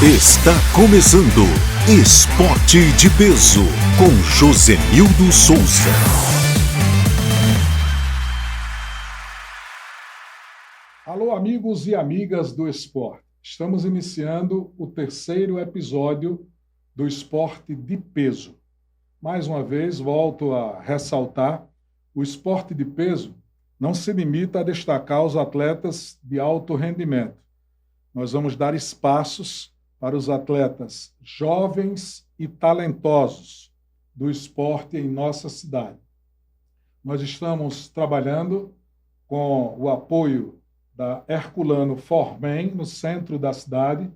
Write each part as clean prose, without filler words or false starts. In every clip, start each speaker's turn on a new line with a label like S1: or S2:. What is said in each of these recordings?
S1: Está começando Esporte de Peso com Josenildo Souza.
S2: Alô, amigos e amigas do esporte. Estamos iniciando o terceiro episódio do Esporte de Peso. Mais uma vez, volto a ressaltar, o esporte de peso não se limita a destacar os atletas de alto rendimento. Nós vamos dar espaços para os atletas jovens e talentosos do esporte em nossa cidade. Nós estamos trabalhando com o apoio da Herculano Formen, no centro da cidade,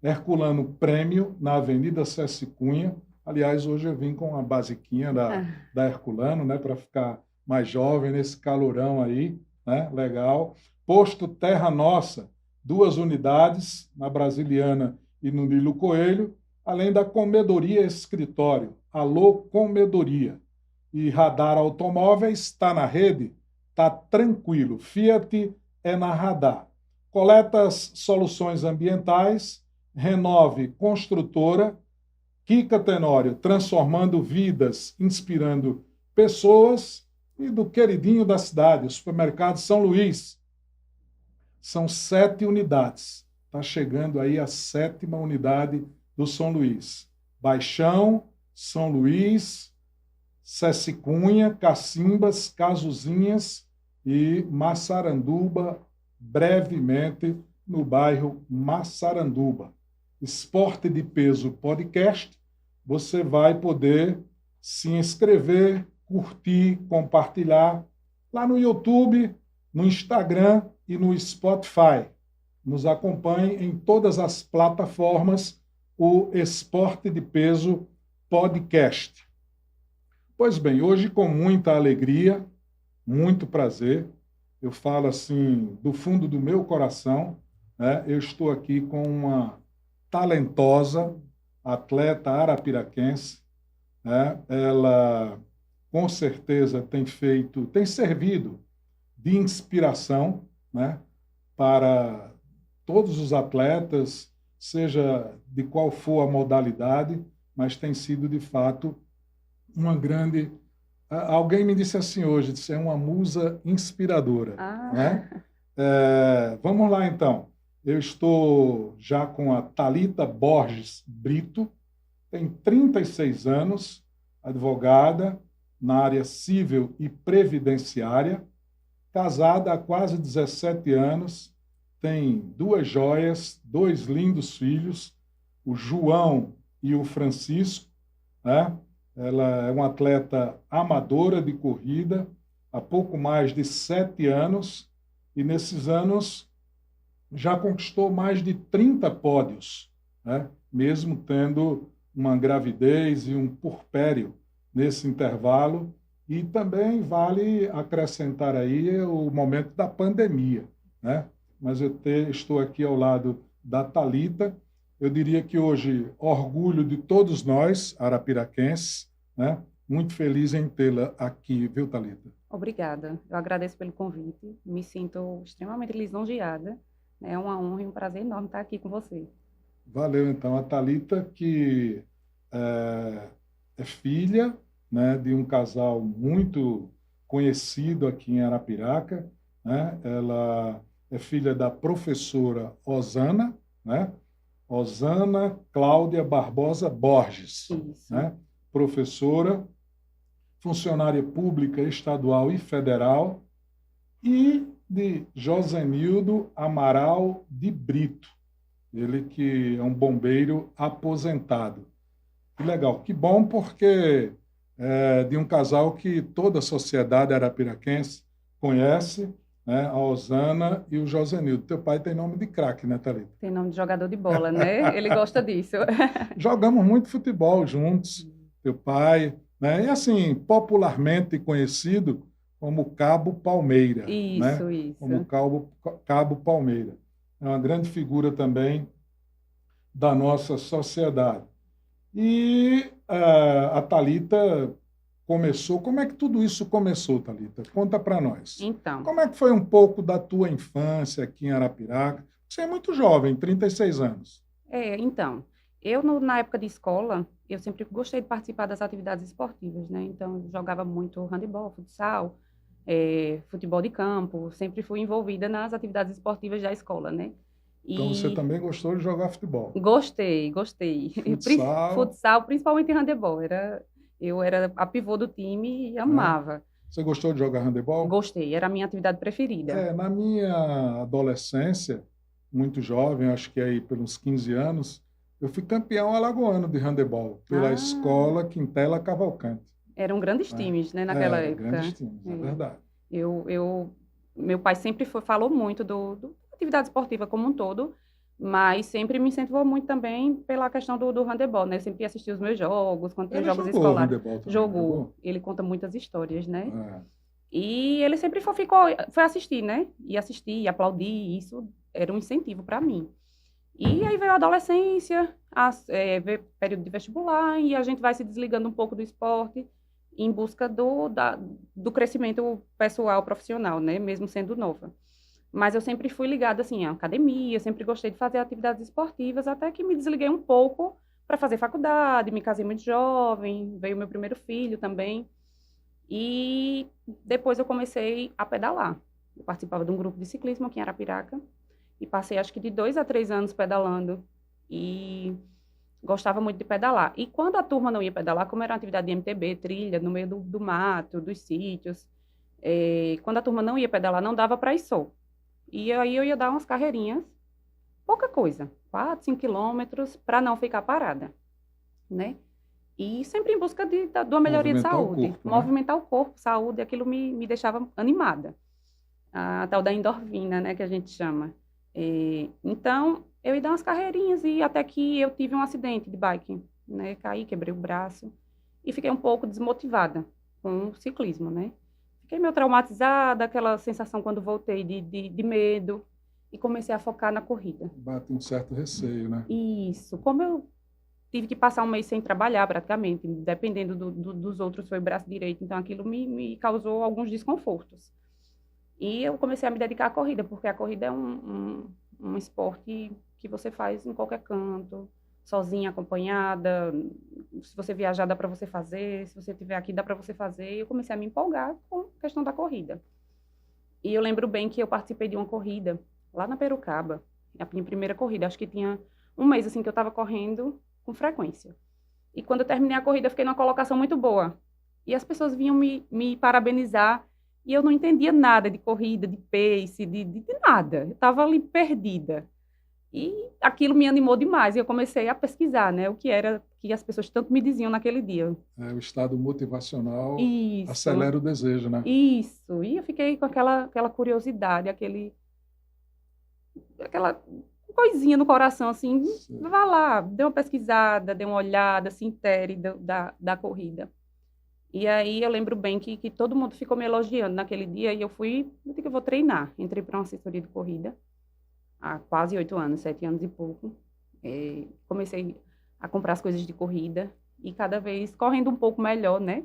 S2: Herculano Prêmio, na Avenida Ceci Cunha. Aliás, hoje eu vim com a basiquinha da Herculano, né, para ficar mais jovem nesse calorão aí, né, legal. Posto Terra Nossa, 2 unidades, na Brasiliana e no Nilo Coelho, além da Comedoria Escritório, Alô Comedoria. E Radar Automóveis está na rede, está tranquilo. Fiat é na Radar. Coletas Soluções Ambientais, Renove Construtora, Kika Tenório, transformando vidas, inspirando pessoas, e do queridinho da cidade, o supermercado São Luís. São 7 unidades. Está chegando aí a 7ª unidade do São Luís. Baixão, São Luís, Ceci Cunha, Cacimbas, Casuzinhas e Massaranduba, brevemente no bairro Massaranduba. Esporte de Peso Podcast, você vai poder se inscrever, curtir, compartilhar lá no YouTube, no Instagram e no Spotify. Nos acompanhe em todas as plataformas, o Esporte de Peso Podcast. Pois bem, hoje com muita alegria, muito prazer, eu falo assim do fundo do meu coração, né? Eu estou aqui com uma talentosa atleta arapiraquense, né? Ela com certeza tem servido de inspiração, né, para todos os atletas, seja de qual for a modalidade, mas tem sido, de fato, uma grande... Alguém me disse assim hoje, é uma musa inspiradora. Né? Vamos lá, então. Eu estou já com a Thalita Borges Brito, tem 36 anos, advogada na área civil e previdenciária, casada há quase 17 anos, tem 2 joias, 2 lindos filhos, o João e o Francisco, né? Ela é uma atleta amadora de corrida, há pouco mais de 7 anos, e nesses anos já conquistou mais de 30 pódios, né? Mesmo tendo uma gravidez e um puerpério nesse intervalo. E também vale acrescentar aí o momento da pandemia, né? Mas estou aqui ao lado da Thalita. Eu diria que hoje, orgulho de todos nós, arapiraquenses, né? Muito feliz em tê-la aqui, viu, Thalita?
S3: Obrigada. Eu agradeço pelo convite. Me sinto extremamente lisonjeada. É uma honra e um prazer enorme estar aqui com você.
S2: Valeu, então. A Thalita, que é filha, né, de um casal muito conhecido aqui em Arapiraca, né? Ela é filha da professora Osana, né? Osana Cláudia Barbosa Borges, né? Professora, funcionária pública estadual e federal, e de Josenildo Amaral de Brito, ele que é um bombeiro aposentado. Que legal, que bom, porque de um casal que toda a sociedade arapiraquense conhece, né? A Osana e o Josenildo. Teu pai tem nome de craque, né, Thalita?
S3: Tem nome de jogador de bola, né? Ele gosta disso.
S2: Jogamos muito futebol juntos, teu pai, né? E assim, popularmente conhecido como Cabo Palmeira.
S3: Isso,
S2: né?
S3: isso.
S2: Como Cabo Palmeira. É uma grande figura também da nossa sociedade. E a Thalita começou... Como é que tudo isso começou, Thalita? Conta para nós.
S3: Então,
S2: Como é que foi um pouco da tua infância aqui em Arapiraca? Você é muito jovem, 36 anos.
S3: Então, na época de escola, eu sempre gostei de participar das atividades esportivas, né? Então, eu jogava muito handebol, futsal, futebol de campo, sempre fui envolvida nas atividades esportivas da escola, né?
S2: Então você
S3: E
S2: também gostou de jogar futebol.
S3: gostei.
S2: Futsal,
S3: Futsal, principalmente handebol. Eu era a pivô do time e
S2: né?
S3: amava.
S2: Você gostou de jogar handebol?
S3: Gostei, era a minha atividade preferida.
S2: Na minha adolescência, muito jovem, acho que aí pelos 15 anos, eu fui campeão alagoano de handebol pela
S3: Ah,
S2: escola Quintela Cavalcante,
S3: eram grandes
S2: né?
S3: times, né, naquela
S2: Era, grandes
S3: época.
S2: times, é
S3: É.
S2: verdade.
S3: Meu pai sempre falou muito do atividade esportiva como um todo, mas sempre me incentivou muito também pela questão do handebol, né? Sempre assistia os meus jogos, quando tinha
S2: Ele
S3: jogos
S2: jogou
S3: escolares.
S2: handebol também, não
S3: Jogou.
S2: jogou?
S3: Ele conta muitas histórias, né?
S2: É.
S3: E ele sempre foi assistir, né? E assistir, e aplaudir, isso era um incentivo para mim. E aí veio a adolescência, veio o período de vestibular, e a gente vai se desligando um pouco do esporte em busca do crescimento pessoal, profissional, né? Mesmo sendo nova. Mas eu sempre fui ligada, assim, à academia, sempre gostei de fazer atividades esportivas, até que me desliguei um pouco para fazer faculdade, me casei muito jovem, veio meu primeiro filho também. E depois eu comecei a pedalar. Eu participava de um grupo de ciclismo aqui em Arapiraca e passei acho que de 2 a 3 anos pedalando e gostava muito de pedalar. E quando a turma não ia pedalar, como era uma atividade de MTB, trilha, no meio do mato, dos sítios, quando a turma não ia pedalar, não dava para ir só. E aí eu ia dar umas carreirinhas, pouca coisa, 4, 5 quilômetros, para não ficar parada, né? E sempre em busca de uma melhoria de
S2: Movimentar o
S3: saúde.
S2: corpo, né?
S3: Movimentar o corpo, saúde, aquilo me deixava animada. A tal da endorfina, né, que a gente chama. Então, eu ia dar umas carreirinhas e até que eu tive um acidente de bike, né? Caí, quebrei o braço e fiquei um pouco desmotivada com o ciclismo, né? Fiquei meio traumatizada, aquela sensação quando voltei de medo e comecei a focar na corrida.
S2: Bate um certo receio, né?
S3: Isso. Como eu tive que passar um mês sem trabalhar, praticamente, dependendo dos outros, foi o braço direito, então aquilo me causou alguns desconfortos. E eu comecei a me dedicar à corrida, porque a corrida é um esporte que você faz em qualquer canto, sozinha, acompanhada. Se você viajar, dá para você fazer. Se você estiver aqui, dá para você fazer. E eu comecei a me empolgar com a questão da corrida. E eu lembro bem que eu participei de uma corrida lá na Perucaba, a minha primeira corrida. Acho que tinha um mês assim que eu estava correndo com frequência. E quando eu terminei a corrida, eu fiquei numa colocação muito boa. E as pessoas vinham me parabenizar. E eu não entendia nada de corrida, de pace, de nada. Eu estava ali perdida. E aquilo me animou demais. E eu comecei a pesquisar, né? O que era que as pessoas tanto me diziam naquele dia.
S2: O estado motivacional
S3: Isso,
S2: acelera o desejo, né?
S3: isso. E eu fiquei com aquela curiosidade, aquela coisinha no coração, assim,
S2: Sim.
S3: vá lá, dê uma pesquisada, dê uma olhada, se intere da corrida. E aí eu lembro bem que todo mundo ficou me elogiando naquele dia e eu digo que eu vou treinar. Entrei para uma assessoria de corrida há quase 8 anos, 7 anos e pouco. Comecei a comprar as coisas de corrida e cada vez correndo um pouco melhor, né?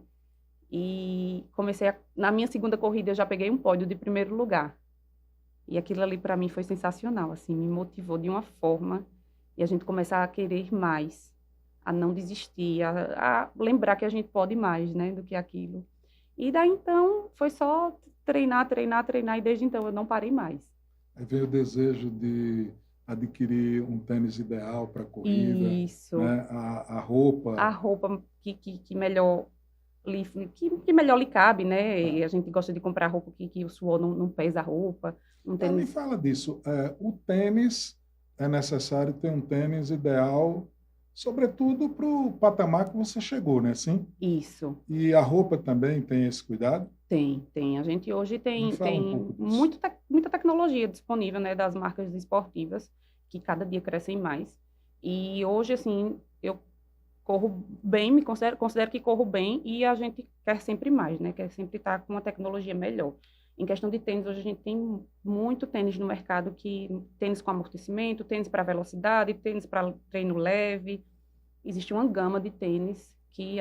S3: E na minha segunda corrida eu já peguei um pódio de primeiro lugar. E aquilo ali para mim foi sensacional, assim, me motivou de uma forma e a gente começar a querer mais, a não desistir, a lembrar que a gente pode mais, né, do que aquilo. E daí então foi só treinar, treinar, treinar e desde então eu não parei mais.
S2: Aí veio o desejo de adquirir um tênis ideal para corrida,
S3: Isso.
S2: né? A roupa.
S3: A roupa que melhor que melhor lhe cabe, né? E a gente gosta de comprar roupa que o suor não pesa a roupa. Um
S2: Me
S3: tênis.
S2: fala disso. O tênis, é necessário ter um tênis ideal, sobretudo para o patamar que você chegou, né? Sim?
S3: Isso.
S2: E a roupa também tem esse cuidado?
S3: Tem. A gente hoje
S2: Me fala um
S3: tem
S2: pouco disso.
S3: muita tecnologia disponível, né, das marcas esportivas, que cada dia crescem mais. E hoje, assim, eu corro bem, considero que corro bem e a gente quer sempre mais, né? Quer sempre estar com uma tecnologia melhor. Em questão de tênis, hoje a gente tem muito tênis no mercado, tênis com amortecimento, tênis para velocidade, tênis para treino leve. Existe uma gama de tênis que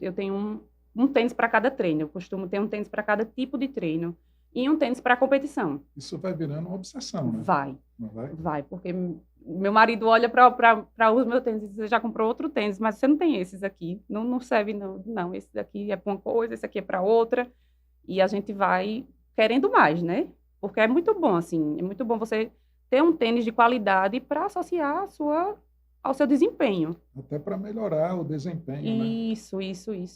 S3: eu tenho um tênis para cada treino. Eu costumo ter um tênis para cada tipo de treino e um tênis para competição.
S2: Isso vai virando uma obsessão, né?
S3: Vai,
S2: Não vai?
S3: vai, porque Meu marido olha para os meus tênis e diz, você já comprou outro tênis, mas você não tem esses aqui. Não serve, não. Não, esse daqui é para uma coisa, esse aqui é para outra. E a gente vai querendo mais, né? Porque é muito bom, assim, é muito bom você ter um tênis de qualidade para associar ao seu desempenho.
S2: Até para melhorar o desempenho, né?
S3: Isso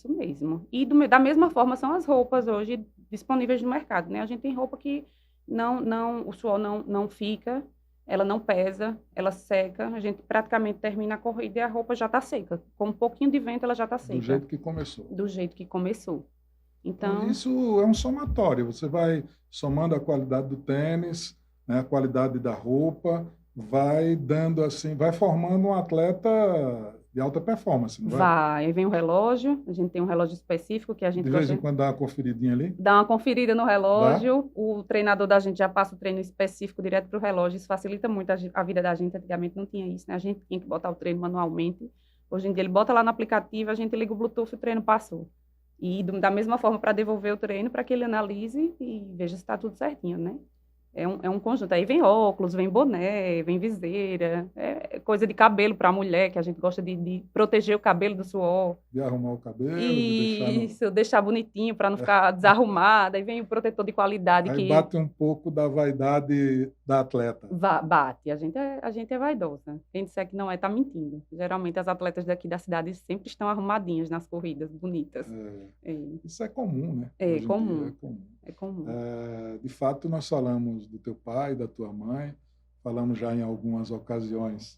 S3: mesmo. E da mesma forma são as roupas hoje disponíveis no mercado, né? A gente tem roupa que o suor não fica, ela não pesa, ela seca, a gente praticamente termina a corrida e a roupa já está seca. Com um pouquinho de vento ela já está seca.
S2: Do jeito que começou.
S3: Do jeito que começou. Então,
S2: isso é um somatório. Você vai somando a qualidade do tênis, né, a qualidade da roupa, vai dando assim, vai formando um atleta de alta performance, não vai?
S3: vai. Aí vem o relógio, a gente tem um relógio específico que a gente
S2: De vez em quando dá uma conferidinha ali.
S3: dá uma conferida no relógio, o treinador da gente já passa o treino específico direto para o relógio, isso facilita muito a vida da gente, antigamente não tinha isso, né? A gente tinha que botar o treino manualmente, hoje em dia ele bota lá no aplicativo, a gente liga o Bluetooth e o treino passou. E da mesma forma para devolver o treino, para que ele analise e veja se está tudo certinho, né? É um conjunto. Aí vem óculos, vem boné, vem viseira, é coisa de cabelo para a mulher, que a gente gosta de proteger o cabelo do suor.
S2: De arrumar o cabelo, de deixar
S3: Isso, deixar bonitinho para não ficar desarrumada. Aí vem o protetor de qualidade
S2: Aí
S3: que
S2: bate um pouco da vaidade da atleta.
S3: bate. A gente é vaidosa. Quem disser que não é, está mentindo. Geralmente as atletas daqui da cidade sempre estão arrumadinhas nas corridas, bonitas.
S2: Isso é comum, né?
S3: É
S2: Hoje em
S3: comum.
S2: dia é comum.
S3: É comum.
S2: De fato, nós falamos do teu pai, da tua mãe, falamos já em algumas ocasiões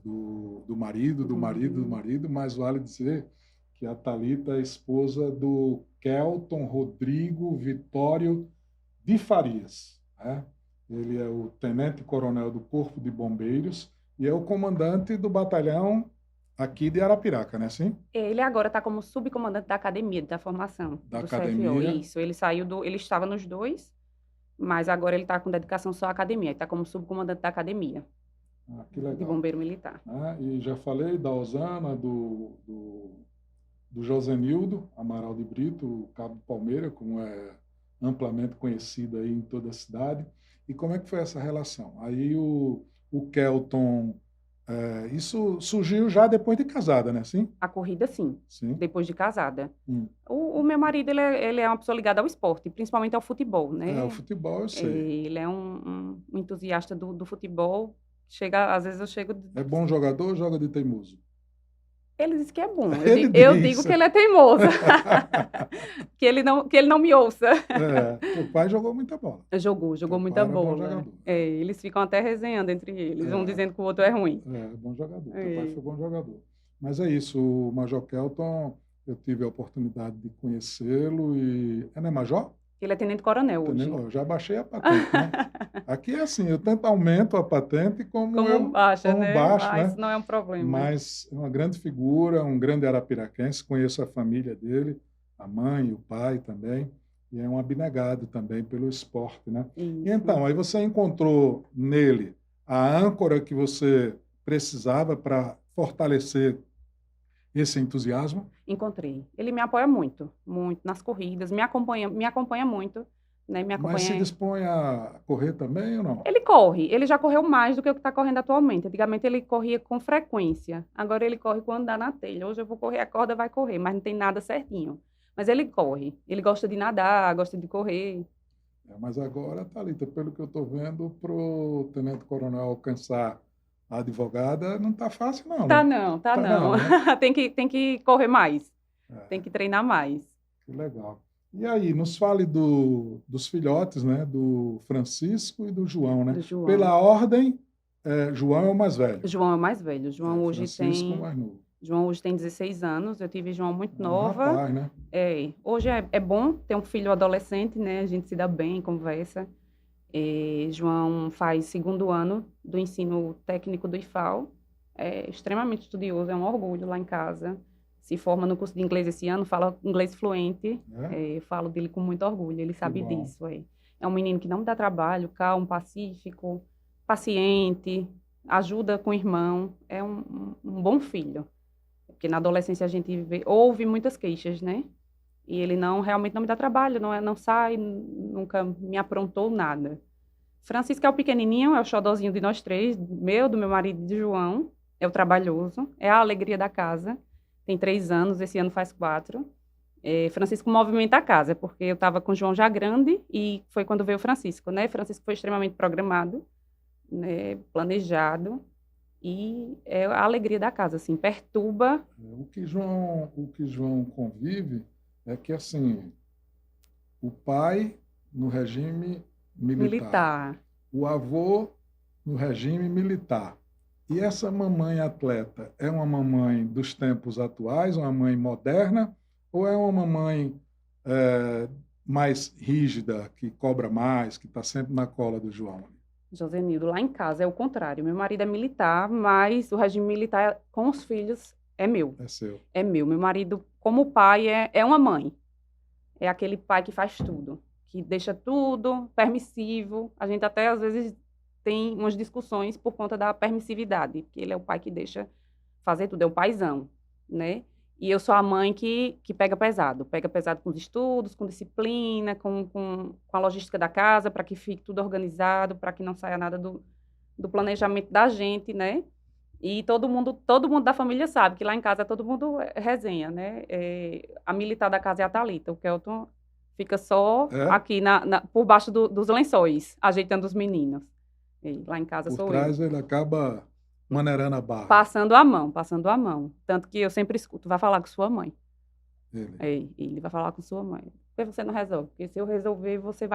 S2: do marido, mas vale dizer que a Thalita é esposa do Kelton Rodrigo Vitório de Farias, né? Ele é o tenente-coronel do Corpo de Bombeiros e é o comandante do batalhão aqui de Arapiraca, né? Sim?
S3: Ele agora está como subcomandante da academia, da formação
S2: Da
S3: do
S2: academia.
S3: CFO. Isso, ele estava nos dois, mas agora ele está com dedicação só à academia. Ele está como subcomandante da academia.
S2: Que legal.
S3: De bombeiro militar.
S2: E já falei da Osana, do Josenildo Amaral de Brito, o Cabo Palmeira, como é amplamente conhecido aí em toda a cidade. E como é que foi essa relação? Aí o Kelton, isso surgiu já depois de casada, né? Sim?
S3: A corrida, sim. Depois de casada.
S2: O
S3: meu marido, ele é uma pessoa ligada ao esporte, principalmente ao futebol, né?
S2: O futebol, eu sei.
S3: Ele é um entusiasta do futebol. Às vezes eu chego...
S2: É bom jogador ou joga de teimoso?
S3: Ele diz que é bom. Eu digo que ele é teimoso. que ele não me ouça.
S2: Teu pai jogou muita bola.
S3: Jogou muita bola. Eles ficam até resenhando entre eles, um dizendo que o outro é ruim.
S2: Bom jogador. Teu pai foi bom jogador. Mas é isso, o Major Kelton, eu tive a oportunidade de conhecê-lo e... Não é Major?
S3: Ele é tenente-coronel hoje.
S2: Eu já baixei a patente, né? Aqui é assim, eu tanto aumento a patente como
S3: baixa, né?
S2: Baixo, né?
S3: Isso não é um problema.
S2: Mas é uma grande figura, um grande arapiraquense, conheço a família dele, a mãe, o pai também, e é um abnegado também pelo esporte, né?
S3: Isso.
S2: E então, aí você encontrou nele a âncora que você precisava para fortalecer esse entusiasmo?
S3: Encontrei. Ele me apoia muito, muito nas corridas, me acompanha muito, né?
S2: Mas se dispõe a correr também ou não?
S3: Ele já correu mais do que o que está correndo atualmente. Antigamente ele corria com frequência, agora ele corre quando dá na telha. Hoje eu vou correr, a corda vai correr, mas não tem nada certinho. Mas ele corre, ele gosta de nadar, gosta de correr.
S2: Mas agora, Thalita, pelo que eu estou vendo, para o tenente-coronel alcançar a advogada, não está fácil, não.
S3: Tá não.
S2: Né?
S3: tem que correr mais. Tem que treinar mais.
S2: Que legal. E aí, nos fale dos filhotes, né? Do Francisco e do João, né? Pela ordem, João é o mais velho.
S3: João é o mais velho. João hoje
S2: Francisco mais novo.
S3: João hoje tem 16 anos. Eu tive João muito nova.
S2: Rapaz, né?
S3: Hoje é bom ter um filho adolescente, né? A gente se dá bem, conversa. João faz 2º ano do ensino técnico do IFAL, é extremamente estudioso, é um orgulho lá em casa, se forma no curso de inglês esse ano, fala inglês fluente, falo dele com muito orgulho, ele sabe disso. É um menino que não me dá trabalho, calmo, pacífico, paciente, ajuda com o irmão, é um bom filho, porque na adolescência a gente ouve muitas queixas, né? E ele realmente não me dá trabalho, não sai, nunca me aprontou nada. Francisco é o pequenininho, é o xodózinho de nós três, do meu marido e de João. É o trabalhoso, é a alegria da casa. Tem 3 anos, esse ano faz 4. Francisco movimenta a casa, porque eu estava com o João já grande e foi quando veio o Francisco, né? Francisco foi extremamente programado, né? Planejado e é a alegria da casa, assim, perturba.
S2: O que João convive é que, assim, o pai no regime militar, o avô no regime militar. E essa mamãe atleta é uma mamãe dos tempos atuais, uma mãe moderna, ou é uma mamãe mais rígida, que cobra mais, que está sempre na cola do João?
S3: Josenildo, lá em casa é o contrário. Meu marido é militar, mas o regime militar com os filhos é meu.
S2: É seu.
S3: É meu. Meu marido, como pai, é uma mãe. É aquele pai que faz tudo, que deixa tudo permissivo. A gente até, às vezes, tem umas discussões por conta da permissividade, porque ele é o pai que deixa fazer tudo, é o paizão, né? E eu sou a mãe que pega pesado com os estudos, com disciplina, com a logística da casa, para que fique tudo organizado, para que não saia nada do planejamento da gente, né? E todo mundo da família sabe que lá em casa todo mundo resenha, né? A militar da casa é a Thalita, o Kelton fica só aqui por baixo dos lençóis, ajeitando os meninos. E lá em casa sou eu.
S2: Por trás ele acaba maneirando a barra.
S3: Passando a mão. Tanto que eu sempre escuto, vai falar com sua mãe. Ele vai falar com sua mãe. Por que você não resolve? Porque se eu resolver, você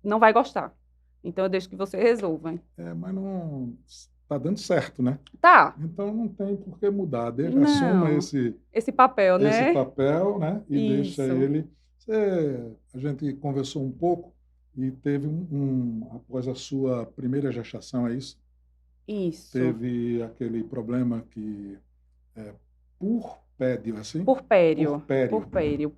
S3: não vai gostar. Então eu deixo que você resolva. Hein?
S2: Mas não está dando certo, né?
S3: Tá.
S2: Então não tem por que mudar. Assuma
S3: esse papel, né?
S2: Esse papel, né? E
S3: Isso.
S2: deixa ele. A gente conversou um pouco e teve após a sua primeira gestação, é isso?
S3: Isso.
S2: Teve aquele problema que purpério, assim?
S3: Purpério.
S2: Purpério.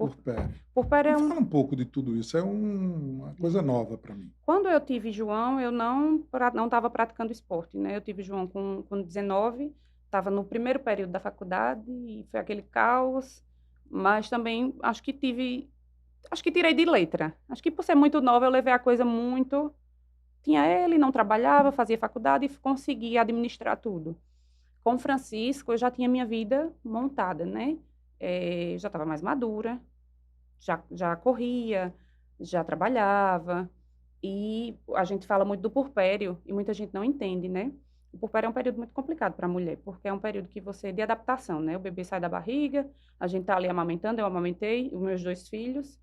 S3: Purpério é
S2: Fala um pouco de tudo isso, é uma coisa nova para mim.
S3: Quando eu tive João, eu não estava praticando esporte, né? Eu tive João com 19, estava no primeiro período da faculdade e foi aquele caos, mas também acho que tirei de letra. Acho que por ser muito nova eu levei a coisa muito... Tinha ele, não trabalhava, fazia faculdade e conseguia administrar tudo. Com o Francisco, eu já tinha minha vida montada, né? Já estava mais madura, já corria, já trabalhava. E a gente fala muito do purpério e muita gente não entende, né? O purpério é um período muito complicado para a mulher, porque é um período de adaptação, né? O bebê sai da barriga, a gente está ali amamentando, eu amamentei os meus 2 filhos.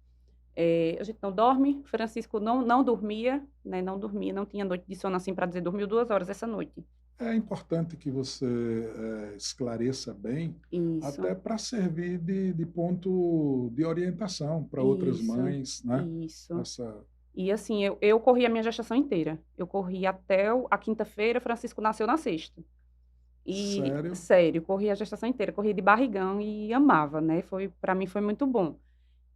S3: A gente não dorme, Francisco não dormia, né? Não tinha noite de sono assim para dizer, dormiu 2 horas essa noite.
S2: É importante que você esclareça bem,
S3: Isso.
S2: Até para servir de ponto de orientação para outras mães, né?
S3: Isso.
S2: Essa...
S3: E assim, eu corri a minha gestação inteira. Eu corri até a quinta-feira, Francisco nasceu na sexta.
S2: Sério?
S3: Sério, corri a gestação inteira, corri de barrigão e amava, né? Para mim foi muito bom.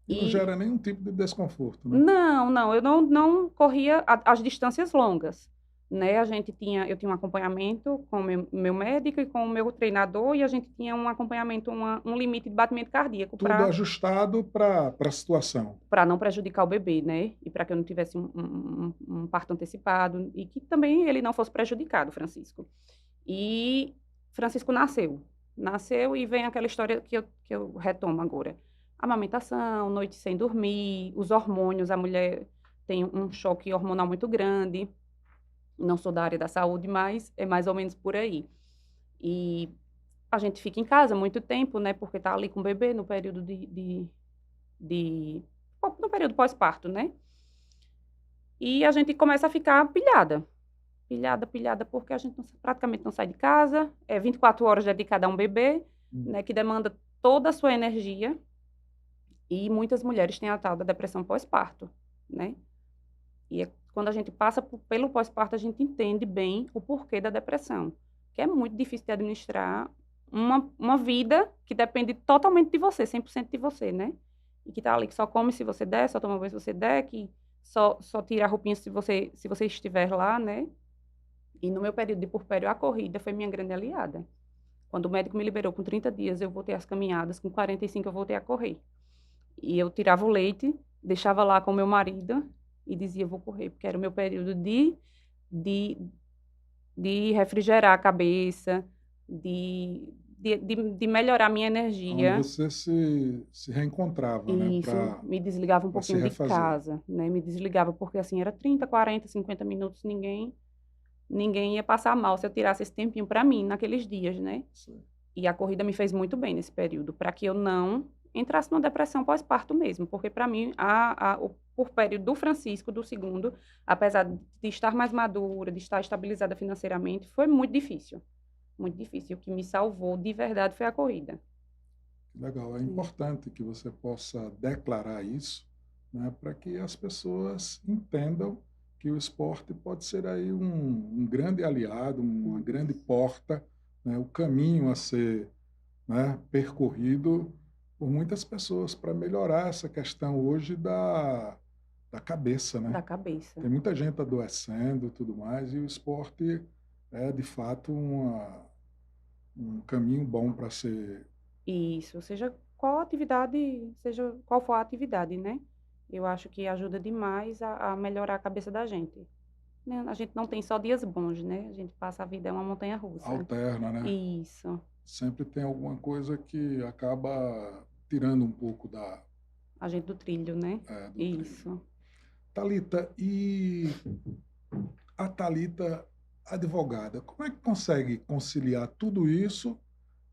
S2: E não gera nenhum tipo de desconforto, né?
S3: Não, eu não corria as distâncias longas, né? Eu tinha um acompanhamento com o meu médico e com o meu treinador e a gente tinha um acompanhamento, um limite de batimento cardíaco.
S2: Tudo ajustado para a situação.
S3: Para não prejudicar o bebê, né? E para que eu não tivesse um parto antecipado e que também ele não fosse prejudicado, Francisco. E Francisco nasceu e vem aquela história que eu retomo agora. Amamentação, noite sem dormir, os hormônios, a mulher tem um choque hormonal muito grande. Não sou da área da saúde, mas é mais ou menos por aí. E a gente fica em casa muito tempo, né? Porque tá ali com o bebê no período no período pós-parto, né? E a gente começa a ficar pilhada, porque a gente praticamente não sai de casa. 24 horas dedicada a um bebê, né? Que demanda toda a sua energia. E muitas mulheres têm a tal da depressão pós-parto, né? E quando a gente passa pelo pós-parto, a gente entende bem o porquê da depressão. Que é muito difícil de administrar uma vida que depende totalmente de você, 100% de você, né? E que tá ali, que só come se você der, só toma banho se você der, que só tira a roupinha se você estiver lá, né? E no meu período de purpério, a corrida foi minha grande aliada. Quando o médico me liberou com 30 dias, eu voltei às caminhadas, com 45 eu voltei a correr. E eu tirava o leite, deixava lá com o meu marido e dizia, vou correr, porque era o meu período de, de refrigerar a cabeça, de melhorar a minha
S2: Onde
S3: energia.
S2: você se reencontrava, né?
S3: E isso me desligava um
S2: Para se
S3: pouquinho de
S2: refazer.
S3: casa, né? Me desligava porque, assim, era 30, 40, 50 minutos, ninguém ia passar mal se eu tirasse esse tempinho para mim naqueles dias, né?
S2: Sim.
S3: E a corrida me fez muito bem nesse período, para que eu não entrasse numa depressão pós-parto mesmo, porque para mim, por período do Francisco, do segundo, apesar de estar mais madura, de estar estabilizada financeiramente, foi muito difícil. Muito difícil. O que me salvou de verdade foi a corrida.
S2: Legal, é
S3: Sim.
S2: importante que você possa declarar isso, né, para que as pessoas entendam que o esporte pode ser aí um grande aliado, uma grande
S3: Isso.
S2: porta, né, o caminho a ser, né, percorrido por muitas pessoas para melhorar essa questão hoje da cabeça, né?
S3: Da cabeça.
S2: Tem muita gente adoecendo e tudo mais, e o esporte é de fato um caminho bom para ser.
S3: Isso, seja qual for a atividade, né? Eu acho que ajuda demais a melhorar a cabeça da gente. Né? A gente não tem só dias bons, né? A gente passa a vida é uma montanha-russa.
S2: Alterna, né?
S3: Isso.
S2: Sempre tem alguma coisa que acaba tirando um pouco
S3: A gente do trilho, né?
S2: do trilho.
S3: Isso.
S2: Talita, e a Talita advogada, como é que consegue conciliar tudo isso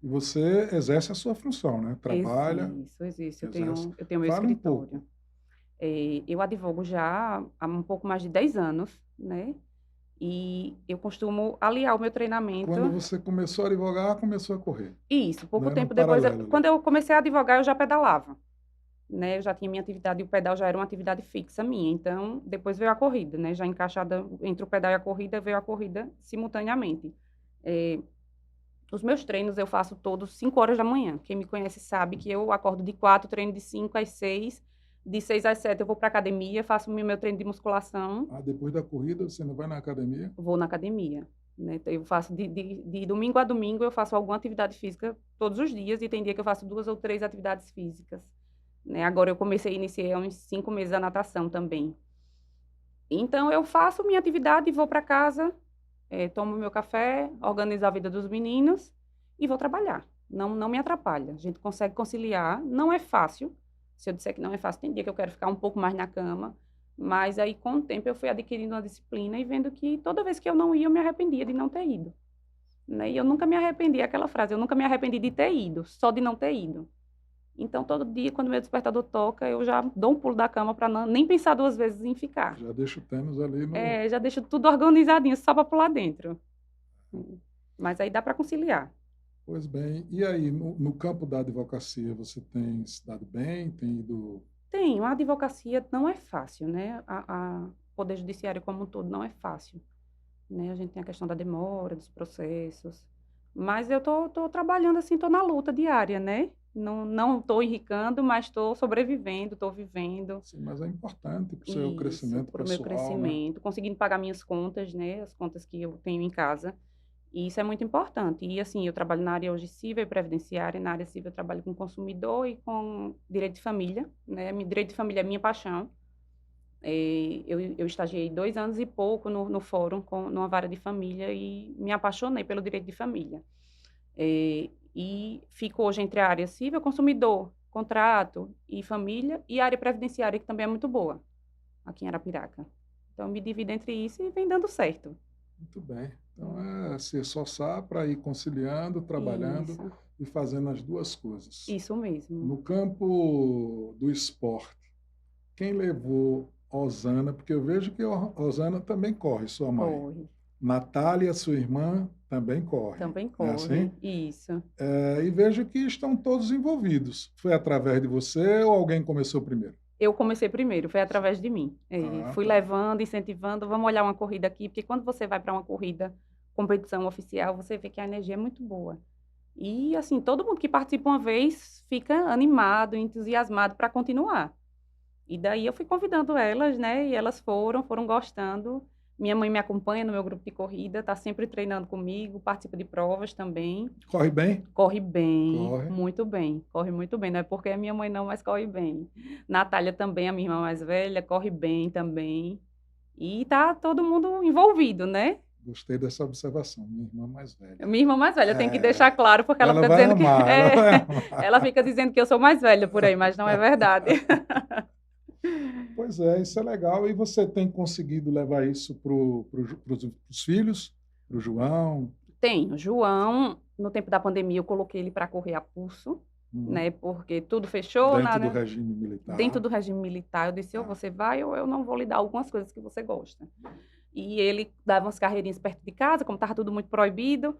S2: e você exerce a sua função, né? Trabalha,
S3: Existe.
S2: exerce.
S3: Eu tenho meu
S2: Fale um
S3: escritório.
S2: pouco.
S3: Eu advogo já há um pouco mais de 10 anos, né? E eu costumo aliar o meu treinamento.
S2: Quando você começou a advogar, começou a correr,
S3: Isso, pouco
S2: né? No
S3: tempo depois,
S2: paralelo ali.
S3: quando eu comecei a advogar, eu já pedalava. Né, eu já tinha minha atividade e o pedal já era uma atividade fixa minha. Então, depois veio a corrida, né? Já encaixada entre o pedal e a corrida, veio a corrida simultaneamente. Os meus treinos eu faço todos 5 horas da manhã. Quem me conhece sabe que eu acordo de 4, treino de 5 às 6, de 6 às 7 eu vou para academia, faço o meu treino de musculação,
S2: Depois da corrida, você não vai na academia?
S3: vou na academia. Né? Então, eu faço de domingo a domingo, eu faço alguma atividade física todos os dias, e tem dia que eu faço 2 ou 3 atividades físicas. Né? Agora eu iniciei há uns 5 meses a natação também. Então, eu faço minha atividade, vou para casa, tomo meu café, organizo a vida dos meninos e vou trabalhar. Não me atrapalha. A gente consegue conciliar. Não é fácil. Se eu disser que não é fácil, tem dia que eu quero ficar um pouco mais na cama. Mas aí, com o tempo, eu fui adquirindo uma disciplina e vendo que toda vez que eu não ia, eu me arrependia de não ter ido. Né? E eu nunca me arrependi, aquela frase, eu nunca me arrependi de ter ido, só de não ter ido. Então, todo dia, quando meu despertador toca, eu já dou um pulo da cama para nem pensar 2 vezes em ficar.
S2: Já deixa o tênis ali no.
S3: Já deixo tudo organizadinho, só para pular dentro. Mas aí dá para conciliar.
S2: Pois bem, e aí, no campo da advocacia, você tem se dado bem? Tem ido.
S3: A advocacia não é fácil, né? O Poder Judiciário como um todo não é fácil. Né? A gente tem a questão da demora, dos processos. Mas eu tô trabalhando assim, tô na luta diária, né? Não estou enricando, mas estou sobrevivendo, estou vivendo.
S2: Sim, mas é importante para o seu
S3: Isso,
S2: crescimento
S3: para o meu
S2: pessoal, né?
S3: crescimento, conseguindo pagar minhas contas, né? As contas que eu tenho em casa. E isso é muito importante. E, assim, eu trabalho na área hoje civil e previdenciária. Na área civil eu trabalho com consumidor e com direito de família, né? Direito de família é minha paixão. Eu estagiei 2 anos e pouco no fórum, numa vara de família, e me apaixonei pelo direito de família. E fico hoje entre a área civil, consumidor, contrato e família, e a área previdenciária, que também é muito boa, aqui em Arapiraca. Então, me divido entre isso e vem dando certo.
S2: Muito bem. Então, é se esforçar para ir conciliando, trabalhando
S3: Isso.
S2: e fazendo as duas coisas.
S3: Isso mesmo.
S2: No campo do esporte, quem levou Osana, porque eu vejo que Osana também corre, sua mãe.
S3: Corre.
S2: Natália, sua irmã, também corre.
S3: Também corre.
S2: É assim?
S3: Isso.
S2: E vejo que estão todos envolvidos. Foi através de você ou alguém começou primeiro?
S3: Eu comecei primeiro, foi através de mim. Fui
S2: Tá.
S3: levando, incentivando, vamos olhar uma corrida aqui, porque quando você vai para uma corrida, competição oficial, você vê que a energia é muito boa. E, assim, todo mundo que participa uma vez fica animado, entusiasmado para continuar. E daí eu fui convidando elas, né? E elas foram gostando. Minha mãe me acompanha no meu grupo de corrida, está sempre treinando comigo, participa de provas também.
S2: Corre bem?
S3: Corre bem,
S2: Corre.
S3: muito bem, corre muito bem. Não é porque é minha mãe não, mas corre bem. Natália também, a minha irmã mais velha, corre bem também. E tá todo mundo envolvido, né?
S2: Gostei dessa observação. Minha irmã mais velha.
S3: Minha irmã mais velha, eu tenho que
S2: É.
S3: deixar claro, porque ela
S2: Ela
S3: fica
S2: vai
S3: dizendo
S2: amar,
S3: que...
S2: ela vai
S3: É,
S2: amar.
S3: ela fica dizendo que eu sou mais velha por aí, mas não é verdade.
S2: Pois é, isso é legal. E você tem conseguido levar isso para os filhos? Para o João?
S3: Tenho. João, no tempo da pandemia, eu coloquei ele para correr a pulso, né? Porque tudo fechou,
S2: Dentro do
S3: nada.
S2: regime militar.
S3: Dentro do regime militar, eu disse, ou você vai ou eu não vou lhe dar algumas coisas que você gosta. E ele dava umas carreirinhas perto de casa, como estava tudo muito proibido.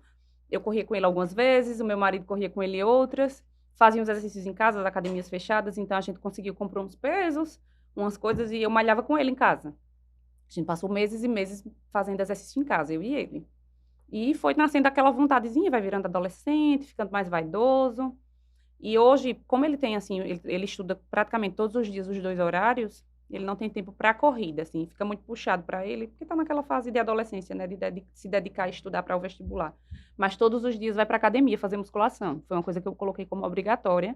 S3: Eu corria com ele algumas vezes, o meu marido corria com ele outras. Fazia uns exercícios em casa, as academias fechadas, então a gente conseguiu comprar uns pesos, umas coisas, e eu malhava com ele em casa. A gente passou meses e meses fazendo exercício em casa, eu e ele. E foi nascendo aquela vontadezinha, vai virando adolescente, ficando mais vaidoso. E hoje, como ele tem, assim, ele estuda praticamente todos os dias os 2 horários, ele não tem tempo para corrida, assim, fica muito puxado para ele, porque está naquela fase de adolescência, né, de se dedicar a estudar para o vestibular. Mas todos os dias vai para academia fazer musculação. Foi uma coisa que eu coloquei como obrigatória.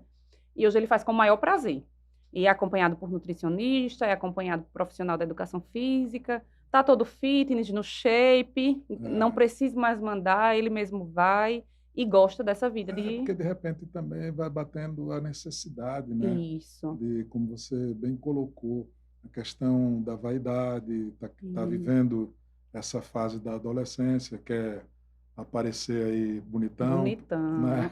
S3: E hoje ele faz com o maior prazer. E é acompanhado por nutricionista, é acompanhado por profissional da educação física, tá todo fitness, no shape, não precisa mais mandar, ele mesmo vai e gosta dessa vida
S2: Porque de repente também vai batendo a necessidade, né?
S3: Isso.
S2: De, como você bem colocou, a questão da vaidade, tá vivendo essa fase da adolescência, quer aparecer aí bonitão.
S3: Bonitão,
S2: Né?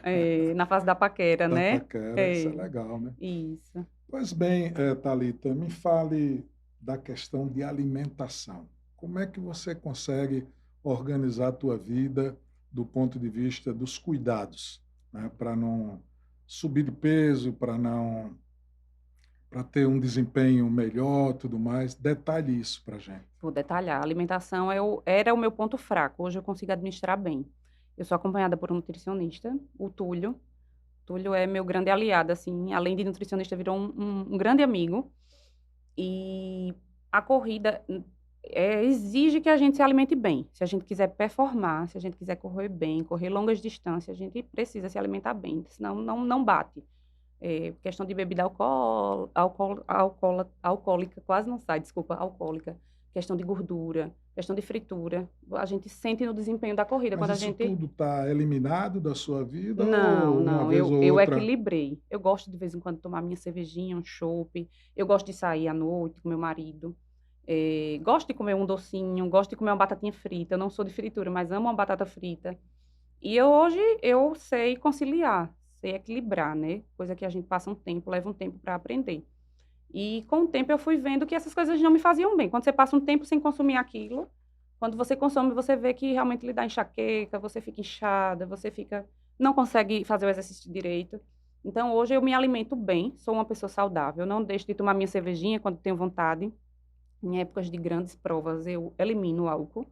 S3: na fase da paquera,
S2: Da
S3: né?
S2: paquera, isso é legal, né?
S3: Isso.
S2: Pois bem, Thalita, me fale da questão de alimentação. Como é que você consegue organizar a tua vida do ponto de vista dos cuidados, né? Para não subir de peso, para ter um desempenho melhor, tudo mais. Detalhe isso para a gente.
S3: Vou detalhar. A alimentação era o meu ponto fraco. Hoje eu consigo administrar bem. Eu sou acompanhada por um nutricionista, o Túlio. Túlio é meu grande aliado, assim. Além de nutricionista, virou um grande amigo. E a corrida exige que a gente se alimente bem. Se a gente quiser performar, se a gente quiser correr bem, correr longas distâncias, a gente precisa se alimentar bem, senão não bate. Questão de bebida alcoólica, quase não sai, desculpa, alcoólica. Questão de gordura, questão de fritura. A gente sente no desempenho da corrida.
S2: Mas
S3: quando
S2: isso
S3: a gente...
S2: tudo está eliminado da sua vida?
S3: Não,
S2: ou uma
S3: não,
S2: vez ou
S3: eu
S2: outra...
S3: equilibrei. Eu gosto de vez em quando tomar minha cervejinha, um chopp. Eu gosto de sair à noite com meu marido. Gosto de comer um docinho, gosto de comer uma batatinha frita. Eu não sou de fritura, mas amo uma batata frita. E hoje eu sei conciliar, sei equilibrar, né? Coisa que a gente passa um tempo, leva um tempo para aprender. E com o tempo eu fui vendo que essas coisas não me faziam bem. Quando você passa um tempo sem consumir aquilo, quando você consome, você vê que realmente lhe dá enxaqueca, você fica inchada, não consegue fazer o exercício direito. Então hoje eu me alimento bem, sou uma pessoa saudável, eu não deixo de tomar minha cervejinha quando tenho vontade. Em épocas de grandes provas, eu elimino o álcool,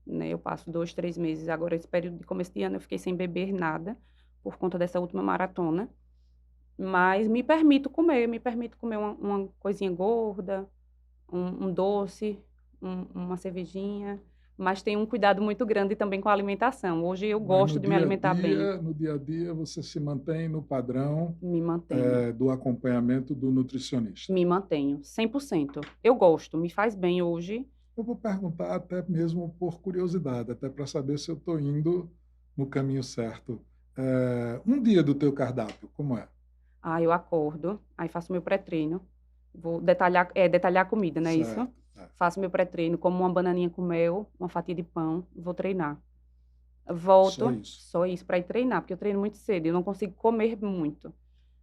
S3: né? Eu passo 2, 3 meses. Agora, esse período de começo de ano, eu fiquei sem beber nada, por conta dessa última maratona. Mas me permito comer uma coisinha gorda, um doce, uma cervejinha. Mas tenho um cuidado muito grande também com a alimentação. Hoje eu gosto de me alimentar bem.
S2: No dia a dia, você se mantém no padrão
S3: Me mantenho.
S2: do acompanhamento do nutricionista?
S3: Me mantenho, 100%. Eu gosto, me faz bem hoje.
S2: Eu vou perguntar até mesmo por curiosidade, até para saber se eu estou indo no caminho certo. Um dia do teu cardápio, como é?
S3: Eu acordo, aí faço meu pré-treino. Vou detalhar a comida, não é isso?
S2: Certo.
S3: Faço meu pré-treino, como uma bananinha com mel, uma fatia de pão, vou treinar. Volto, só isso para ir treinar, porque eu treino muito cedo, eu não consigo comer muito,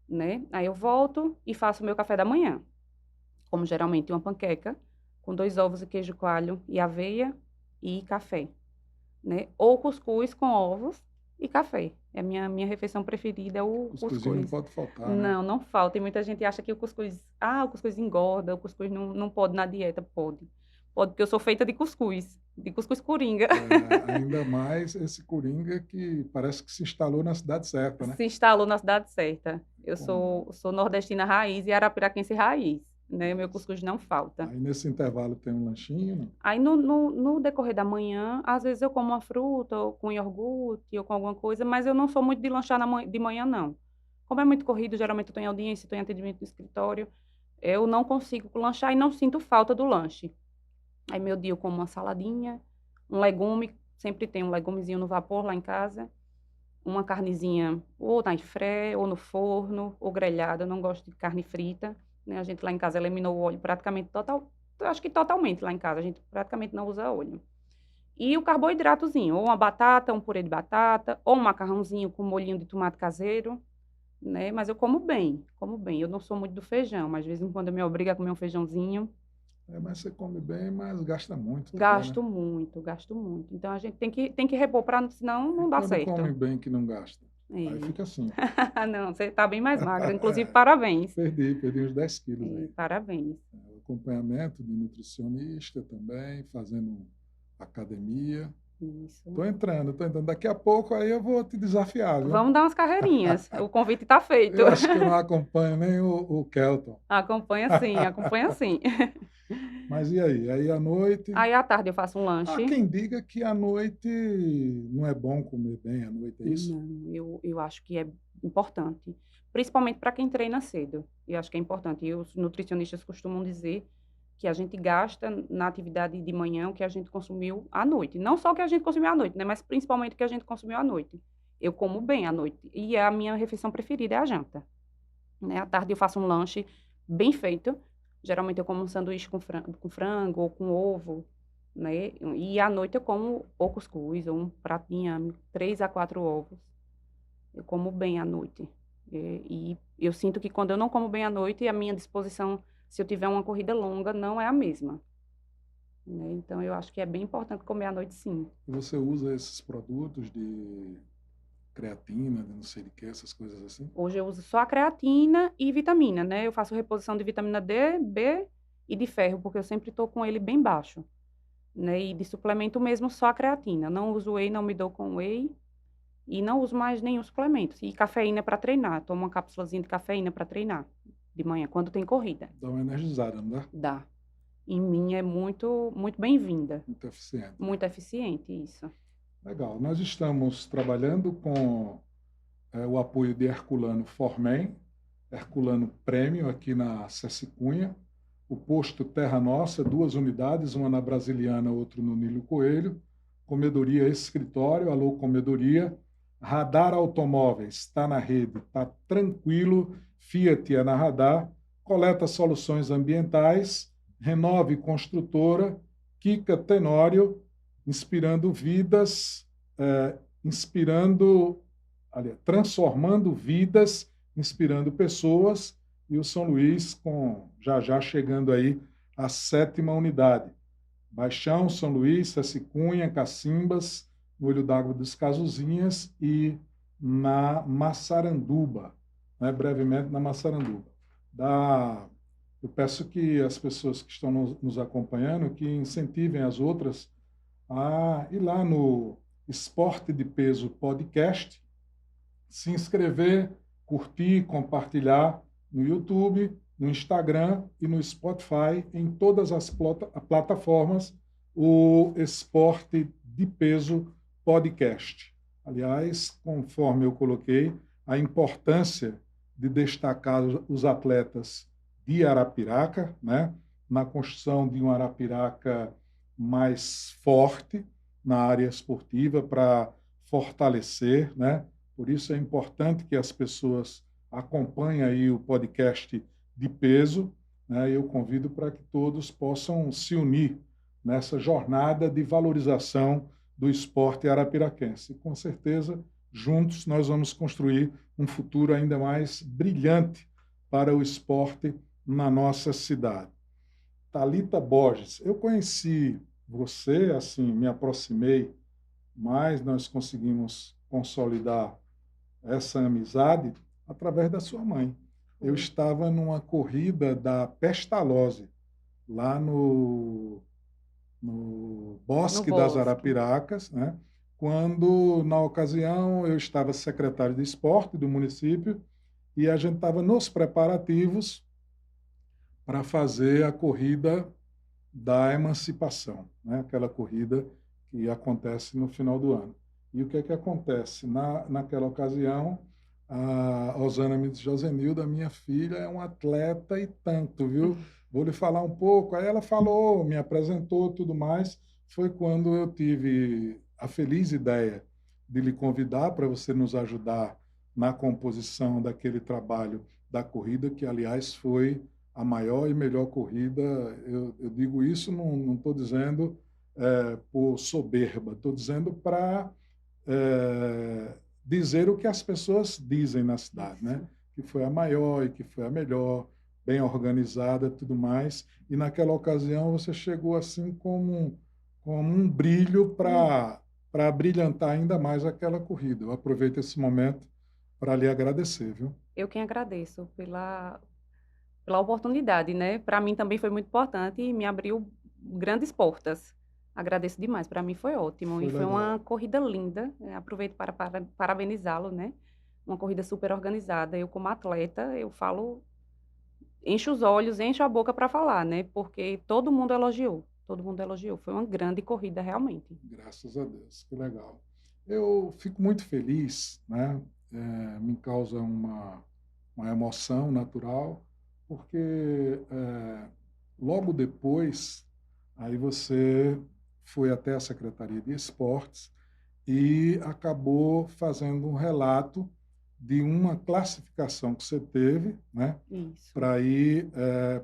S3: né? Aí eu volto e faço meu café da manhã, como geralmente uma panqueca, com 2 ovos e queijo coalho e aveia e café, né? Ou cuscuz com ovos e café. É a minha refeição preferida, é o cuscuz.
S2: Não pode faltar, né?
S3: Não falta. E muita gente acha que o cuscuz engorda, o cuscuz não pode na dieta. Pode, porque eu sou feita de cuscuz coringa.
S2: Ainda mais esse coringa que parece que se instalou na cidade certa, né?
S3: Se instalou na cidade certa. Eu sou nordestina raiz e arapiraquense raiz. né? O meu cuscuz não falta.
S2: Aí nesse intervalo tem um lanchinho, não?
S3: Aí no decorrer da manhã, às vezes eu como uma fruta, ou com iogurte, ou com alguma coisa, mas eu não sou muito de lanchar de manhã, não. Como é muito corrido, geralmente eu estou em audiência, estou em atendimento no escritório, eu não consigo lanchar e não sinto falta do lanche. Aí meu dia eu como uma saladinha, um legume, sempre tem um legumezinho no vapor lá em casa, uma carnezinha ou na airfryer, ou no forno, ou grelhada, eu não gosto de carne frita, né? A gente lá em casa eliminou o óleo praticamente total, eu acho que totalmente lá em casa, a gente praticamente não usa óleo. E o carboidratozinho, ou uma batata, um purê de batata, ou um macarrãozinho com molhinho de tomate caseiro, né? Mas eu como bem, como bem. Eu não sou muito do feijão, mas de vez em quando eu me obrigo a comer um feijãozinho.
S2: Mas você come bem, mas gasta muito também, né?
S3: Gasto muito, gasto muito. Então a gente tem que repor, senão não
S2: E
S3: dá
S2: quando come
S3: certo.
S2: bem que não gasta? Aí
S3: É.
S2: fica assim.
S3: Não, você está bem mais magra. Inclusive, parabéns.
S2: Perdi uns 10 quilos
S3: É,
S2: aí.
S3: parabéns.
S2: Acompanhamento de nutricionista também, fazendo academia.
S3: Isso.
S2: Estou entrando. Daqui a pouco aí eu vou te desafiar, viu?
S3: Vamos dar umas carreirinhas. O convite está feito.
S2: Eu acho que eu não acompanho nem o Kelton.
S3: Acompanha sim, acompanha sim.
S2: Mas e aí? Aí à noite...
S3: Aí à tarde eu faço um
S2: Há
S3: lanche.
S2: quem diga que à noite não é bom comer bem à noite, é isso?
S3: Não, eu acho que é importante, principalmente para quem treina cedo. Eu acho que é importante. E os nutricionistas costumam dizer que a gente gasta na atividade de manhã o que a gente consumiu à noite. Não só o que a gente consumiu à noite, né? Mas principalmente o que a gente consumiu à noite. Eu como bem à noite. E a minha refeição preferida é a janta, né? À tarde eu faço um lanche bem feito. Geralmente eu como um sanduíche com frango ou com ovo, né? E à noite eu como ou cuscuz ou um prato de inhame, 3 a 4 ovos. Eu como bem à noite. E eu sinto que quando eu não como bem à noite, a minha disposição, se eu tiver uma corrida longa, não é a mesma, né? Então eu acho que é bem importante comer à noite, sim.
S2: E você usa esses produtos de creatina, de não sei de que, essas coisas assim?
S3: Hoje eu uso só a creatina e vitamina, né? Eu faço reposição de vitamina D, B e de ferro, porque eu sempre estou com ele bem baixo, né? E de suplemento mesmo só a creatina. Não uso whey, não me dou com whey e não uso mais nenhum suplemento. E cafeína para treinar. Tomo uma cápsulazinha de cafeína para treinar de manhã, quando tem corrida.
S2: Dá uma energizada, não dá?
S3: Dá. Em mim é muito, muito bem-vinda.
S2: Muito eficiente.
S3: Muito eficiente, isso.
S2: Legal. Nós estamos trabalhando com o apoio de Herculano Formen, Herculano Prêmio, aqui na Cecicunha, o posto Terra Nossa, 2 unidades, uma na Brasiliana, outra no Nilo Coelho, comedoria escritório, alô comedoria, Radar Automóveis, está na rede, está tranquilo, Fiat é na Radar, Coleta Soluções Ambientais, Renove Construtora, Kika Tenório, inspirando vidas, transformando vidas, inspirando pessoas, e o São Luís já chegando aí a 7ª unidade. Baixão, São Luís, Cecicunha, Cacimbas, no Olho d'Água dos Casuzinhas e na Massaranduba, né, brevemente na Massaranduba. Eu peço que as pessoas que estão nos acompanhando, que incentivem as outras a ir lá no Esporte de Peso Podcast, se inscrever, curtir, compartilhar no YouTube, no Instagram e no Spotify, em todas as plataformas, o Esporte de Peso Podcast. Aliás, conforme eu coloquei, a importância de destacar os atletas de Arapiraca, né, na construção de um Arapiraca mais forte na área esportiva para fortalecer, né? Por isso é importante que as pessoas acompanhem aí o podcast de peso, né? Eu convido para que todos possam se unir nessa jornada de valorização do esporte arapiraquense. E, com certeza, juntos nós vamos construir um futuro ainda mais brilhante para o esporte na nossa cidade. Thalita Borges, eu conheci você, assim, me aproximei, mas nós conseguimos consolidar essa amizade através da sua mãe. Eu estava numa corrida da Pestalozzi, lá no Bosque das Arapiracas, né? Quando, na ocasião, eu estava secretário de esporte do município e a gente estava nos preparativos para fazer a corrida da emancipação, né? Aquela corrida que acontece no final do ano. E o que é que acontece? Naquela ocasião, a Osana me disse: Josenildo, a minha filha é um atleta e tanto, viu? Vou lhe falar um pouco. Aí ela falou, me apresentou, tudo mais. Foi quando eu tive a feliz ideia de lhe convidar para você nos ajudar na composição daquele trabalho da corrida, que, aliás, foi a maior e melhor corrida. Eu digo isso, não estou dizendo por soberba, estou dizendo para dizer o que as pessoas dizem na cidade, né? Que foi a maior e que foi a melhor, bem organizada, tudo mais. E naquela ocasião você chegou assim como um brilho para brilhantar ainda mais aquela corrida. Eu aproveito esse momento para lhe agradecer, viu?
S3: Eu quem agradeço pela oportunidade, né? Para mim também foi muito importante e me abriu grandes portas. Agradeço demais, para mim foi ótimo.
S2: Foi
S3: E foi
S2: legal.
S3: uma corrida linda. Aproveito para parabenizá-lo, né? Uma corrida super organizada. Eu, como atleta, eu falo, encho os olhos, encho a boca para falar, né? Porque todo mundo elogiou. Todo mundo elogiou. Foi uma grande corrida, realmente.
S2: Graças a Deus, que legal. Eu fico muito feliz, né? Me causa uma emoção natural, porque logo depois, aí você foi até a Secretaria de Esportes e acabou fazendo um relato de uma classificação que você teve, né?
S3: Isso.
S2: Para ir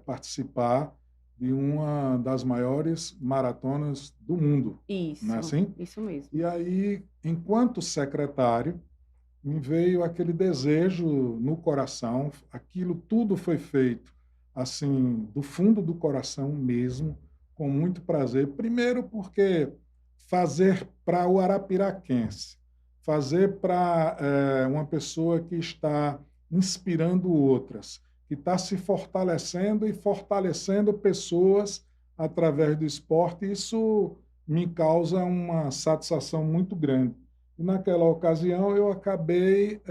S2: participar de uma das maiores maratonas do mundo,
S3: Isso.
S2: não é assim?
S3: Isso mesmo.
S2: E aí, enquanto secretário, me veio aquele desejo no coração, aquilo tudo foi feito assim, do fundo do coração mesmo, com muito prazer. Primeiro porque fazer para o arapiraquense, fazer para uma pessoa que está inspirando outras, que está se fortalecendo e fortalecendo pessoas através do esporte, isso me causa uma satisfação muito grande. E naquela ocasião eu acabei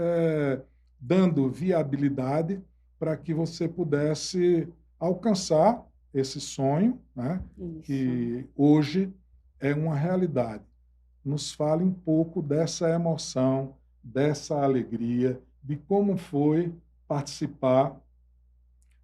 S2: dando viabilidade para que você pudesse alcançar esse sonho, né? Que hoje é uma realidade. Nos fale um pouco dessa emoção, dessa alegria, de como foi participar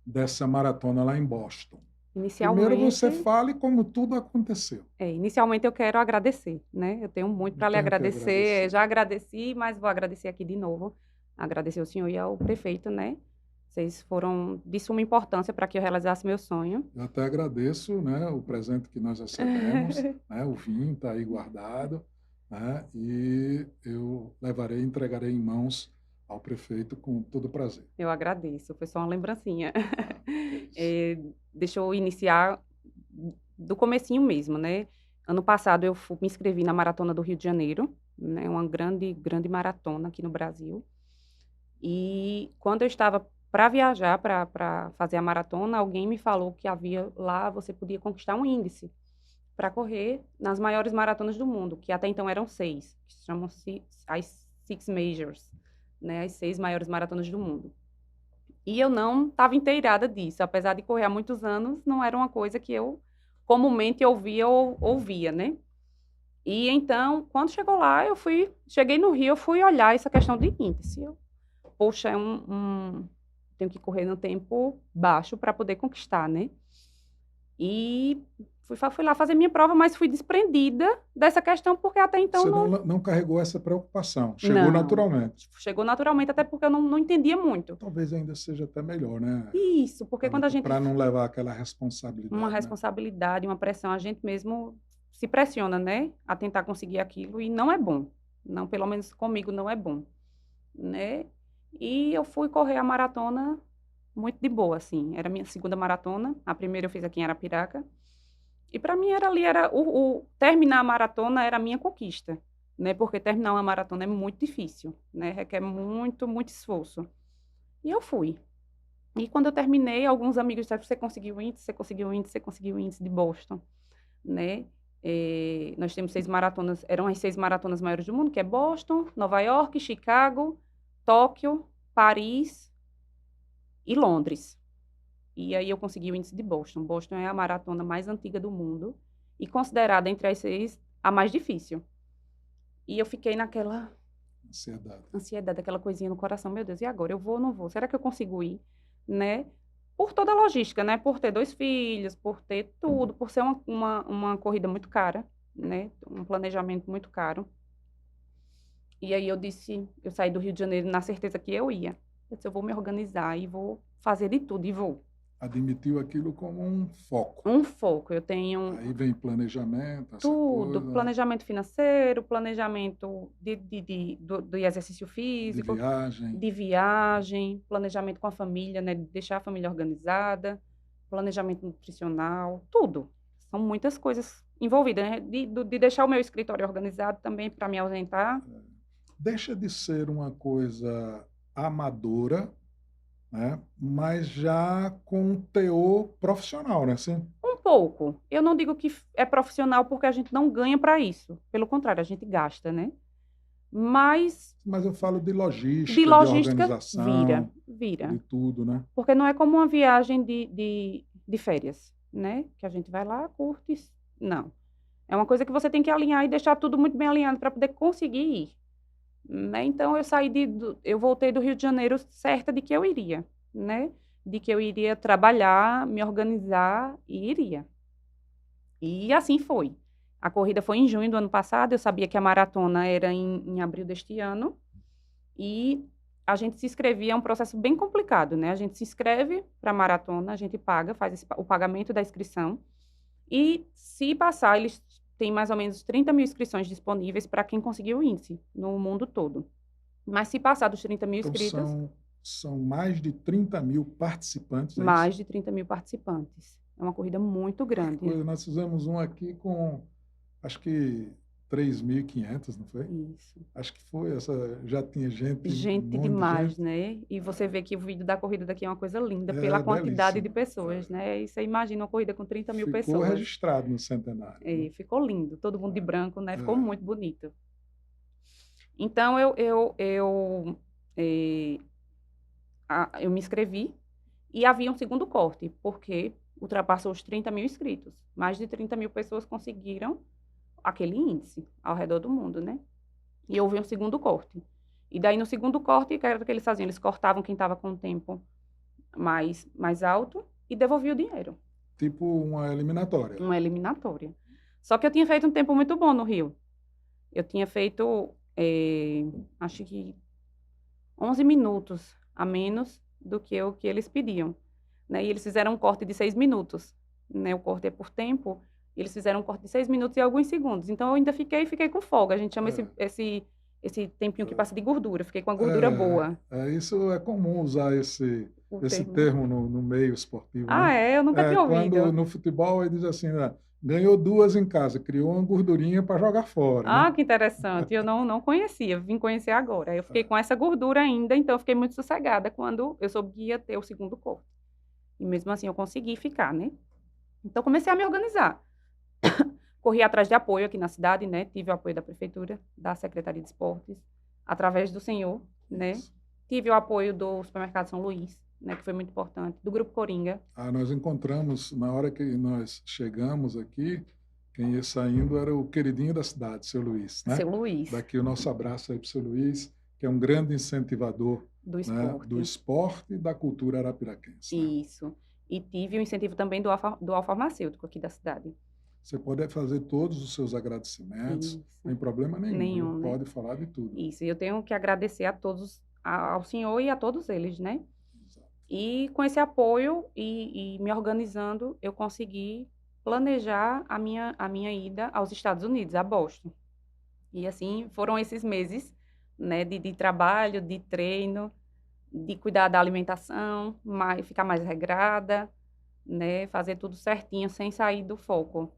S2: dessa maratona lá em Boston. Primeiro você fale como tudo aconteceu.
S3: Inicialmente eu quero agradecer, né? Eu tenho muito para lhe agradecer. Já agradeci, mas vou agradecer aqui de novo. Agradecer ao senhor e ao prefeito, né? Vocês foram de suma importância para que eu realizasse meu sonho.
S2: Eu até agradeço, né, o presente que nós recebemos, né? O vinho está aí guardado, né? E eu levarei e entregarei em mãos ao prefeito com todo prazer.
S3: Eu agradeço, foi só uma lembrancinha. Deixa eu iniciar do comecinho mesmo, né? Ano passado eu me inscrevi na Maratona do Rio de Janeiro, né? Uma grande maratona aqui no Brasil. E quando eu estava para viajar, para fazer a maratona, alguém me falou que havia lá, você podia conquistar um índice para correr nas maiores maratonas do mundo, que até então eram 6, que chamam-se as Six Majors, né? As 6 maiores maratonas do mundo. E eu não estava inteirada disso, apesar de correr há muitos anos, não era uma coisa que eu comumente ouvia, né? E então, quando chegou lá, cheguei no Rio, eu fui olhar essa questão de índice. Poxa, tenho que correr no tempo baixo para poder conquistar, né? E fui lá fazer minha prova, mas fui desprendida dessa questão, porque até então...
S2: Você não carregou essa preocupação, chegou naturalmente.
S3: Chegou naturalmente, até porque eu não entendia muito.
S2: Talvez ainda seja até melhor, né?
S3: Isso, porque quando a gente...
S2: Para não levar aquela responsabilidade.
S3: Uma responsabilidade, uma pressão, a gente mesmo se pressiona, né? A tentar conseguir aquilo, e não é bom. Não, pelo menos comigo não é bom, né? E eu fui correr a maratona muito de boa, assim. Era a minha segunda maratona. A primeira eu fiz aqui em Arapiraca. E para mim terminar a maratona era a minha conquista, né? Porque terminar uma maratona é muito difícil, né? Requer muito, muito esforço. E eu fui. E quando eu terminei, alguns amigos disseram: você conseguiu o índice, você conseguiu o índice, você conseguiu o índice de Boston, né? Nós temos 6 maratonas, eram as 6 maratonas maiores do mundo, que é Boston, Nova York, Chicago, Tóquio, Paris e Londres. E aí eu consegui o índice de Boston. Boston é a maratona mais antiga do mundo e considerada entre as 6 a mais difícil. E eu fiquei naquela ansiedade, aquela coisinha no coração. Meu Deus, e agora? Eu vou ou não vou? Será que eu consigo ir? Né? Por toda a logística, né? Por ter 2 filhos, por ter tudo, por ser uma corrida muito cara, né? Um planejamento muito caro. E aí eu saí do Rio de Janeiro na certeza que eu ia. Eu disse, eu vou me organizar e vou fazer de tudo, e vou.
S2: Admitiu aquilo como um foco.
S3: Um foco, eu tenho
S2: Aí vem planejamento, essa
S3: tudo,
S2: coisa,
S3: planejamento financeiro, planejamento do exercício
S2: de
S3: físico,
S2: viagem.
S3: de viagem, planejamento com a família, né? De deixar a família organizada, planejamento nutricional, tudo. São muitas coisas envolvidas, né? De deixar o meu escritório organizado também para me ausentar.
S2: Deixa de ser uma coisa amadora, né? Mas já com um teor profissional, né? Assim,
S3: Um pouco. Eu não digo que é profissional porque a gente não ganha para isso. Pelo contrário, a gente gasta, né? Mas
S2: mas eu falo de
S3: de
S2: logística, de
S3: logística,
S2: organização,
S3: vira.
S2: de tudo, né?
S3: Porque não é como uma viagem de férias, né? Que a gente vai lá, curte. Não. É uma coisa que você tem que alinhar e deixar tudo muito bem alinhado para poder conseguir ir. Né? Então, eu voltei do Rio de Janeiro certa de que eu iria, né? De que eu iria trabalhar, me organizar e iria. E assim foi. A corrida foi em junho do ano passado, eu sabia que a maratona era em abril deste ano, e a gente se inscrevia, é um processo bem complicado, né? A gente se inscreve para a maratona, a gente paga, o pagamento da inscrição, e se passar, eles têm mais ou menos 30 mil inscrições disponíveis para quem conseguiu o índice no mundo todo. Mas se passar dos 30 mil
S2: Então,
S3: inscritos,
S2: são mais de 30 mil participantes, é
S3: mais
S2: isso?
S3: de 30 mil participantes. É uma corrida muito grande.
S2: Nós fizemos um aqui com, acho que 3.500, não foi?
S3: Isso.
S2: Acho que foi, já tinha gente, um
S3: Gente
S2: monte de
S3: demais,
S2: gente.
S3: né? E você vê que o vídeo da corrida daqui é uma coisa linda,
S2: É
S3: pela quantidade de
S2: belíssimo.
S3: pessoas, né? E você imagina uma corrida com 30 mil
S2: Ficou
S3: pessoas.
S2: registrado no centenário.
S3: E
S2: Né?
S3: ficou lindo, todo mundo de branco, né? Ficou
S2: É.
S3: muito bonito. Então, eu me inscrevi e havia um segundo corte, porque ultrapassou os 30 mil inscritos. Mais de 30 mil pessoas conseguiram aquele índice ao redor do mundo, né? E houve um segundo corte. E daí, no segundo corte, o que era que eles faziam? Eles cortavam quem estava com o tempo mais alto e devolviam o dinheiro.
S2: Tipo uma eliminatória.
S3: Uma eliminatória. Só que eu tinha feito um tempo muito bom no Rio. Eu tinha feito, acho que 11 minutos a menos do que o que eles pediam. Né? E eles fizeram um corte de 6 minutos. Né? O corte é por tempo. E eles fizeram um corte de 6 minutos e alguns segundos. Então, eu ainda fiquei com folga. A gente chama esse tempinho que passa de gordura. Fiquei com a gordura boa.
S2: Isso é comum usar esse
S3: termo.
S2: termo no meio esportivo.
S3: Ah,
S2: né?
S3: Eu nunca tinha ouvido.
S2: Quando no futebol ele diz assim, ganhou 2 em casa, criou uma gordurinha para jogar fora.
S3: Ah,
S2: né?
S3: que interessante. Eu não conhecia, vim conhecer agora. Eu fiquei com essa gordura ainda, então eu fiquei muito sossegada quando eu soube que ia ter o segundo corte. E mesmo assim eu consegui ficar, né? Então comecei a me organizar. Corri atrás de apoio aqui na cidade, né? Tive o apoio da prefeitura, da Secretaria de Esportes, através do senhor, né? Tive o apoio do Supermercado São Luís, né? Que foi muito importante, do Grupo Coringa.
S2: Nós encontramos, na hora que nós chegamos aqui, quem ia saindo era o queridinho da cidade, seu Luiz. Né?
S3: Seu Luiz.
S2: Daqui o nosso abraço aí para o seu Luiz, que é um grande incentivador
S3: do
S2: esporte e da cultura arapiraquense. Né?
S3: Isso. E tive o incentivo também do farmacêutico aqui da cidade.
S2: Você pode fazer todos os seus agradecimentos, sem problema nenhum.
S3: Né?
S2: Pode falar de tudo.
S3: Isso, e eu tenho que agradecer a todos, ao senhor e a todos eles, né?
S2: Exato.
S3: E com esse apoio e me organizando, eu consegui planejar a minha ida aos Estados Unidos, a Boston. E assim, foram esses meses, né, de trabalho, de treino, de cuidar da alimentação, ficar mais regrada, né, fazer tudo certinho, sem sair do foco.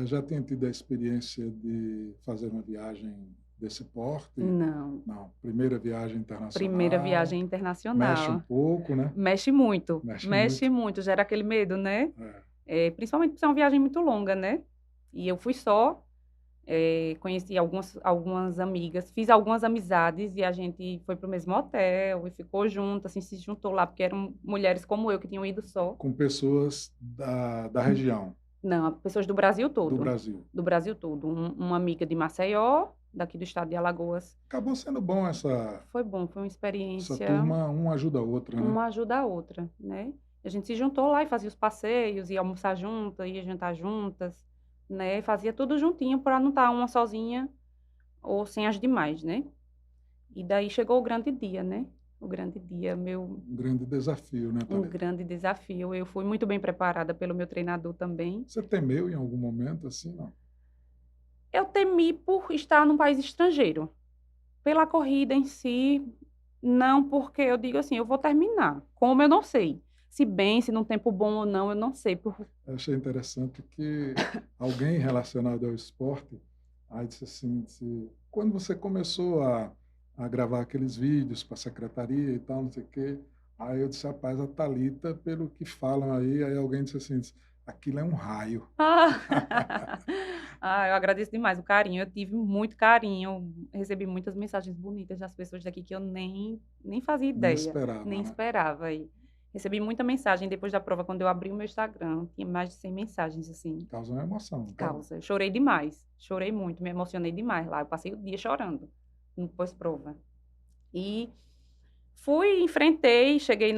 S2: Já tinha tido a experiência de fazer uma viagem desse porte?
S3: Não.
S2: Não. Primeira viagem internacional?
S3: Primeira viagem internacional.
S2: Mexe um pouco, né?
S3: Mexe muito. Mexe muito. Gera aquele medo, né? Principalmente por ser uma viagem muito longa, né? E eu fui só. Conheci algumas amigas, fiz algumas amizades e a gente foi para o mesmo hotel e ficou junto, assim, se juntou lá, porque eram mulheres como eu que tinham ido só.
S2: Com pessoas da região,
S3: Não, pessoas do Brasil
S2: do
S3: todo.
S2: Brasil.
S3: Do Brasil todo. Uma amiga de Maceió, daqui do estado de Alagoas.
S2: Acabou sendo bom
S3: Foi bom, foi uma
S2: essa
S3: experiência.
S2: turma, uma ajuda a outra, né?
S3: Uma ajuda a outra, né? A gente se juntou lá e fazia os passeios, ia almoçar juntas, ia jantar juntas, né? Fazia tudo juntinho para não estar uma sozinha ou sem as demais, né? E daí chegou o grande dia, né? O grande dia,
S2: Um grande desafio, né,
S3: um
S2: Thalita?
S3: grande desafio. Eu fui muito bem preparada pelo meu treinador também.
S2: Você temeu em algum momento, assim, não?
S3: Eu temi por estar num país estrangeiro. Pela corrida em si, não, porque eu digo assim, eu vou terminar. Como eu não sei. Se bem, se num tempo bom ou não, eu não sei.
S2: Eu achei interessante que alguém relacionado ao esporte, aí disse assim, quando você começou a gravar aqueles vídeos para a secretaria e tal, não sei o quê, aí eu disse, rapaz, a Thalita, pelo que falam aí alguém disse assim, aquilo é um raio.
S3: Eu agradeço demais o carinho. Eu tive muito carinho, recebi muitas mensagens bonitas das pessoas daqui que eu nem fazia
S2: Nem
S3: ideia,
S2: esperava,
S3: nem
S2: né?
S3: esperava. E recebi muita mensagem depois da prova, quando eu abri o meu Instagram, tinha mais de 100 mensagens, assim.
S2: Causa uma emoção.
S3: Causa. Eu chorei demais, chorei muito, me emocionei demais lá. Eu passei o dia chorando no pós-prova. E fui, enfrentei, cheguei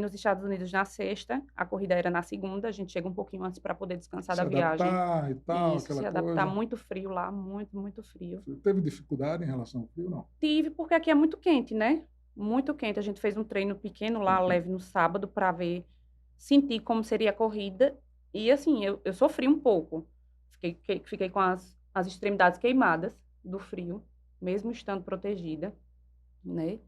S3: nos Estados Unidos na sexta, a corrida era na segunda, a gente chega um pouquinho antes para poder descansar
S2: Se
S3: da viagem.
S2: adaptar e tal,
S3: Isso,
S2: aquela
S3: se adaptar,
S2: coisa.
S3: muito frio lá, muito, muito frio.
S2: Teve dificuldade em relação ao frio, não?
S3: Tive, porque aqui é muito quente, né? Muito quente. A gente fez um treino pequeno lá, leve no sábado, para sentir como seria a corrida. E assim, eu sofri um pouco. Fiquei com as extremidades queimadas do frio, mesmo estando protegida, né?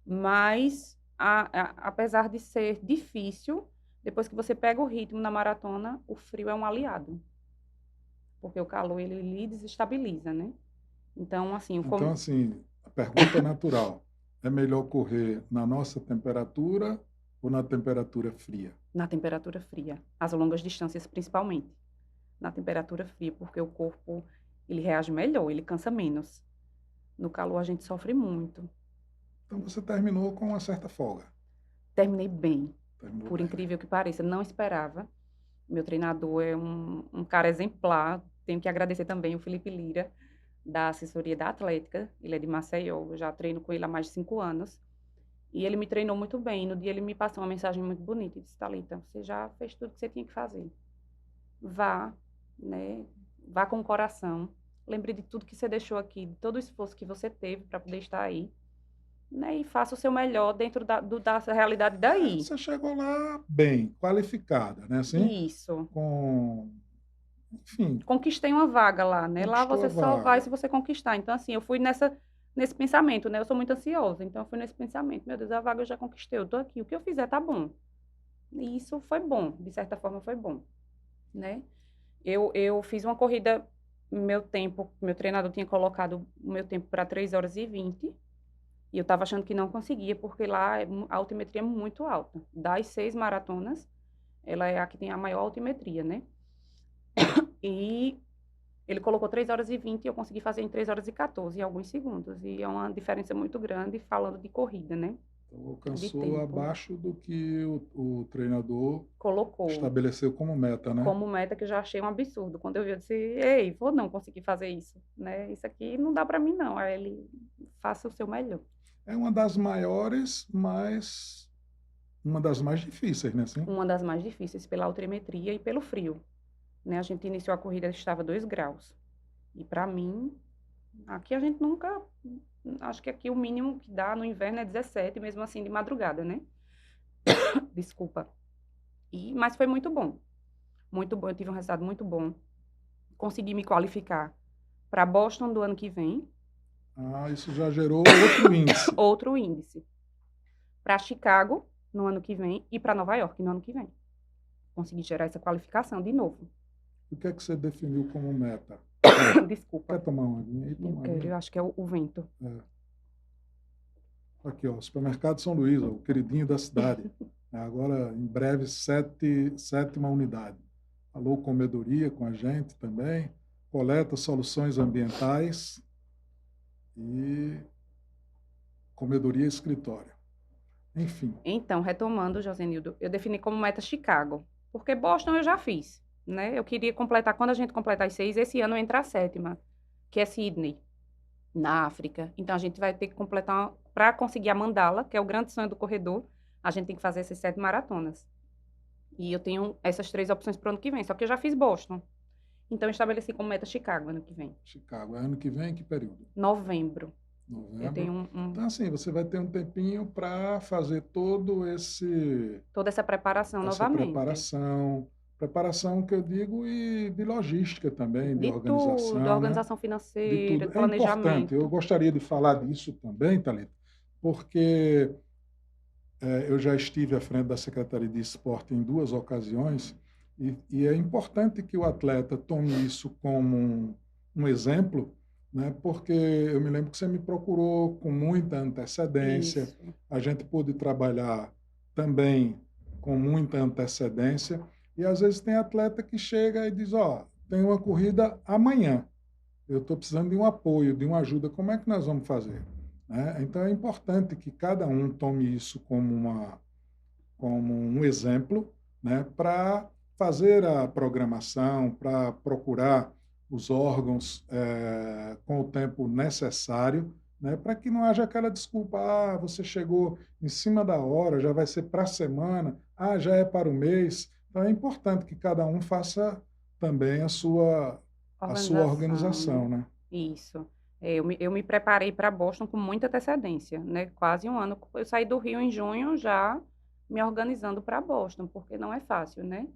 S3: Mas, apesar de ser difícil, depois que você pega o ritmo na maratona, o frio é um aliado. Porque o calor, ele lhe desestabiliza, né? Então, assim,
S2: Então, assim, a pergunta natural, é melhor correr na nossa temperatura ou na temperatura fria?
S3: na temperatura fria, as longas distâncias principalmente. Na temperatura fria, porque o corpo, ele reage melhor, ele cansa menos. No calor, a gente sofre muito.
S2: Então, você terminou com uma certa folga.
S3: Terminei bem,
S2: Terminou
S3: por
S2: bem.
S3: incrível que pareça, não esperava. Meu treinador é um cara exemplar. Tenho que agradecer também o Felipe Lira, da assessoria da Atlética. Ele é de Maceió, eu já treino com ele há mais de 5 anos. E ele me treinou muito bem. No dia ele me passou uma mensagem muito bonita. Ele disse, Thalita, você já fez tudo que você tinha que fazer. Vá, né? Vá com o coração. Lembre de tudo que você deixou aqui, de todo o esforço que você teve para poder estar aí. Né? E faça o seu melhor dentro da realidade daí.
S2: Você chegou lá bem, qualificada, né? Assim,
S3: Isso.
S2: enfim,
S3: Conquistei uma vaga lá, né? Lá
S2: conquistou
S3: você
S2: a
S3: só
S2: vaga.
S3: vai se você conquistar. Então, assim, eu fui nesse pensamento, né? Eu sou muito ansiosa, então eu fui nesse pensamento. Meu Deus, a vaga eu já conquistei, eu tô aqui. O que eu fizer tá bom. E isso foi bom, de certa forma foi bom, né? Eu fiz uma corrida, meu treinador tinha colocado o meu tempo para 3 horas e 20, e eu estava achando que não conseguia, porque lá a altimetria é muito alta. Das 6 maratonas, ela é a que tem a maior altimetria, né? E ele colocou 3 horas e 20 e eu consegui fazer em 3 horas e 14, em alguns segundos. E é uma diferença muito grande falando de corrida, né?
S2: Então, alcançou
S3: tempo.
S2: abaixo do que o treinador
S3: Colocou
S2: estabeleceu como meta, né?
S3: como meta, que eu já achei um absurdo. Quando eu vi, eu disse, ei, vou não conseguir fazer isso, né? Isso aqui não dá para mim, não. Aí ele, faça o seu melhor.
S2: É uma das maiores, mas uma das mais difíceis, né? Assim?
S3: Uma das mais difíceis, pela altimetria e pelo frio. Né? A gente iniciou a corrida, estava 2 graus. E para mim, aqui a gente nunca... Acho que aqui o mínimo que dá no inverno é 17, mesmo assim de madrugada, né? Desculpa. Mas foi muito bom. Muito bom, eu tive um resultado muito bom. Consegui me qualificar para Boston do ano que vem.
S2: Ah, isso já gerou outro índice.
S3: Outro índice. Para Chicago no ano que vem e para Nova York no ano que vem. Consegui gerar essa qualificação de novo.
S2: O que é que você definiu como meta?
S3: Desculpa.
S2: Quer tomar uma aguinha aí?
S3: Eu quero, eu acho que é o vento.
S2: Aqui, ó, Supermercado São Luís, ó, o queridinho da cidade. Agora, em breve, sétima unidade. Alô, Comedoria com a gente também. coleta soluções ambientais e comedoria e escritório. Enfim.
S3: Então, retomando, Josenildo, eu defini como meta Chicago, porque Boston eu já fiz, né? Eu queria completar, quando a gente completar as 6, esse ano entra a 7ª, que é Sydney, na África. Então, a gente vai ter que completar, para conseguir a Mandala, que é o grande sonho do corredor, a gente tem que fazer essas 7 maratonas. E eu tenho essas 3 opções para o ano que vem, só que eu já fiz Boston. Então, eu estabeleci como meta Chicago ano que vem.
S2: Chicago. Ano que vem, que período?
S3: Novembro. Eu tenho
S2: Então, assim, você vai ter um tempinho para fazer
S3: toda essa preparação novamente.
S2: Preparação que eu digo e de logística também, de organização.
S3: Tudo, organização financeira, planejamento.
S2: É importante. Eu gostaria de falar disso também, Thalita, porque eu já estive à frente da Secretaria de Esporte em 2 ocasiões e é importante que o atleta tome isso como um exemplo, né? Porque eu me lembro que você me procurou com muita antecedência,
S3: Isso.
S2: a gente pôde trabalhar também com muita antecedência, e às vezes tem atleta que chega e diz, tem uma corrida amanhã, eu estou precisando de um apoio, de uma ajuda, como é que nós vamos fazer? Né? Então é importante que cada um tome isso como um exemplo, né? Para fazer a programação, para procurar os órgãos com o tempo necessário, né, para que não haja aquela desculpa, você chegou em cima da hora, já vai ser para a semana, já é para o mês. Então é importante que cada um faça também a sua organização, né?
S3: Isso. Eu me preparei para Boston com muita antecedência, né? Quase um ano. Eu saí do Rio em junho já me organizando para Boston, porque não é fácil, né?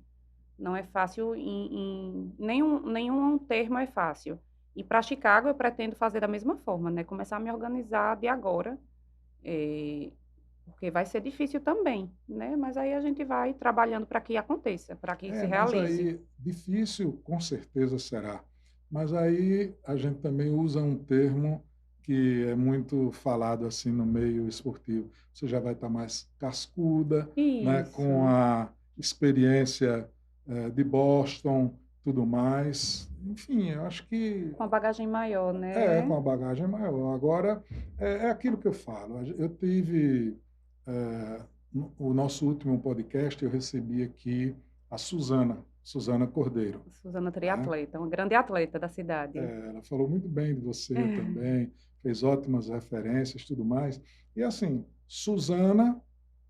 S3: Não é fácil, nenhum termo é fácil. E para Chicago eu pretendo fazer da mesma forma, né? Começar a me organizar de agora, porque vai ser difícil também, né? Mas aí a gente vai trabalhando para que aconteça, para que se realize.
S2: Mas aí, difícil com certeza será. Mas aí a gente também usa um termo que é muito falado assim no meio esportivo. Você já vai estar mais cascuda, né? Com a experiência de Boston, tudo mais. Enfim, eu acho que...
S3: Com a bagagem maior, né?
S2: Com a bagagem maior. Agora, é aquilo que eu falo. Eu tive... o nosso último podcast, eu recebi aqui a Suzana Cordeiro.
S3: Suzana triatleta, uma grande atleta da cidade.
S2: Ela falou muito bem de você também, fez ótimas referências, tudo mais. E assim, Suzana...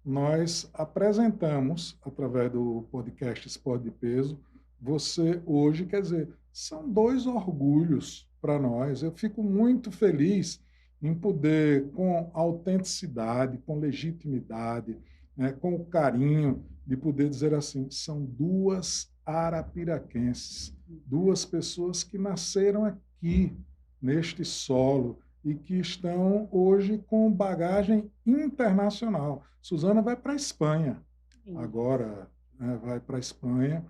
S2: nós apresentamos, através do podcast Esporte de Peso, você hoje, quer dizer, são 2 orgulhos para nós. Eu fico muito feliz em poder, com autenticidade, com legitimidade, né, com o carinho, de poder dizer assim, são 2 arapiraquenses, 2 pessoas que nasceram aqui, neste solo, e que estão hoje com bagagem internacional. Suzana vai para a Espanha agora, né, vai para a Espanha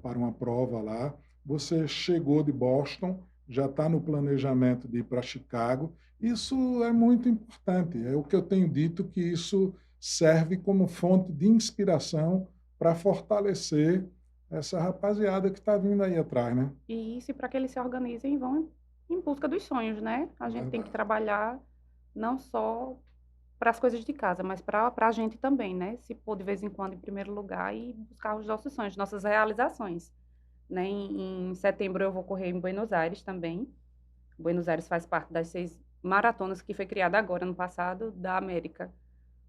S2: para uma prova lá. Você chegou de Boston, já está no planejamento de ir para Chicago. Isso é muito importante. É o que eu tenho dito, que isso serve como fonte de inspiração para fortalecer essa rapaziada que está vindo aí atrás, né?
S3: E isso, para que eles se organizem e vão em busca dos sonhos, né? A gente tem que trabalhar não só para as coisas de casa, mas para a gente também, né? Se pôr de vez em quando em primeiro lugar e buscar os nossos sonhos, nossas realizações. Né? Em setembro eu vou correr em Buenos Aires também. Buenos Aires faz parte das 6 maratonas que foi criada agora, no passado, da América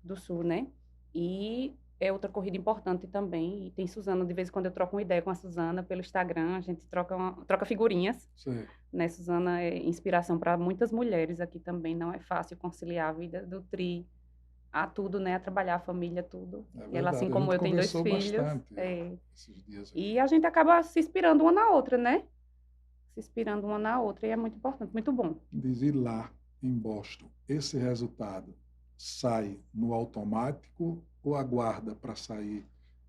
S3: do Sul, né? E é outra corrida importante também. E tem Suzana, de vez em quando eu troco uma ideia com a Suzana pelo Instagram, a gente troca figurinhas.
S2: Sim.
S3: Né? Suzana é inspiração para muitas mulheres aqui também. Não é fácil conciliar a vida do tri, a tudo, né? A trabalhar, a família, tudo.
S2: E
S3: ela, assim como eu, tem 2 filhos.
S2: Esses dias aqui.
S3: E a gente acaba se inspirando uma na outra, né? Se inspirando uma na outra, e é muito importante, muito bom.
S2: Dizer lá em Boston, esse resultado sai no automático ou aguarda para sair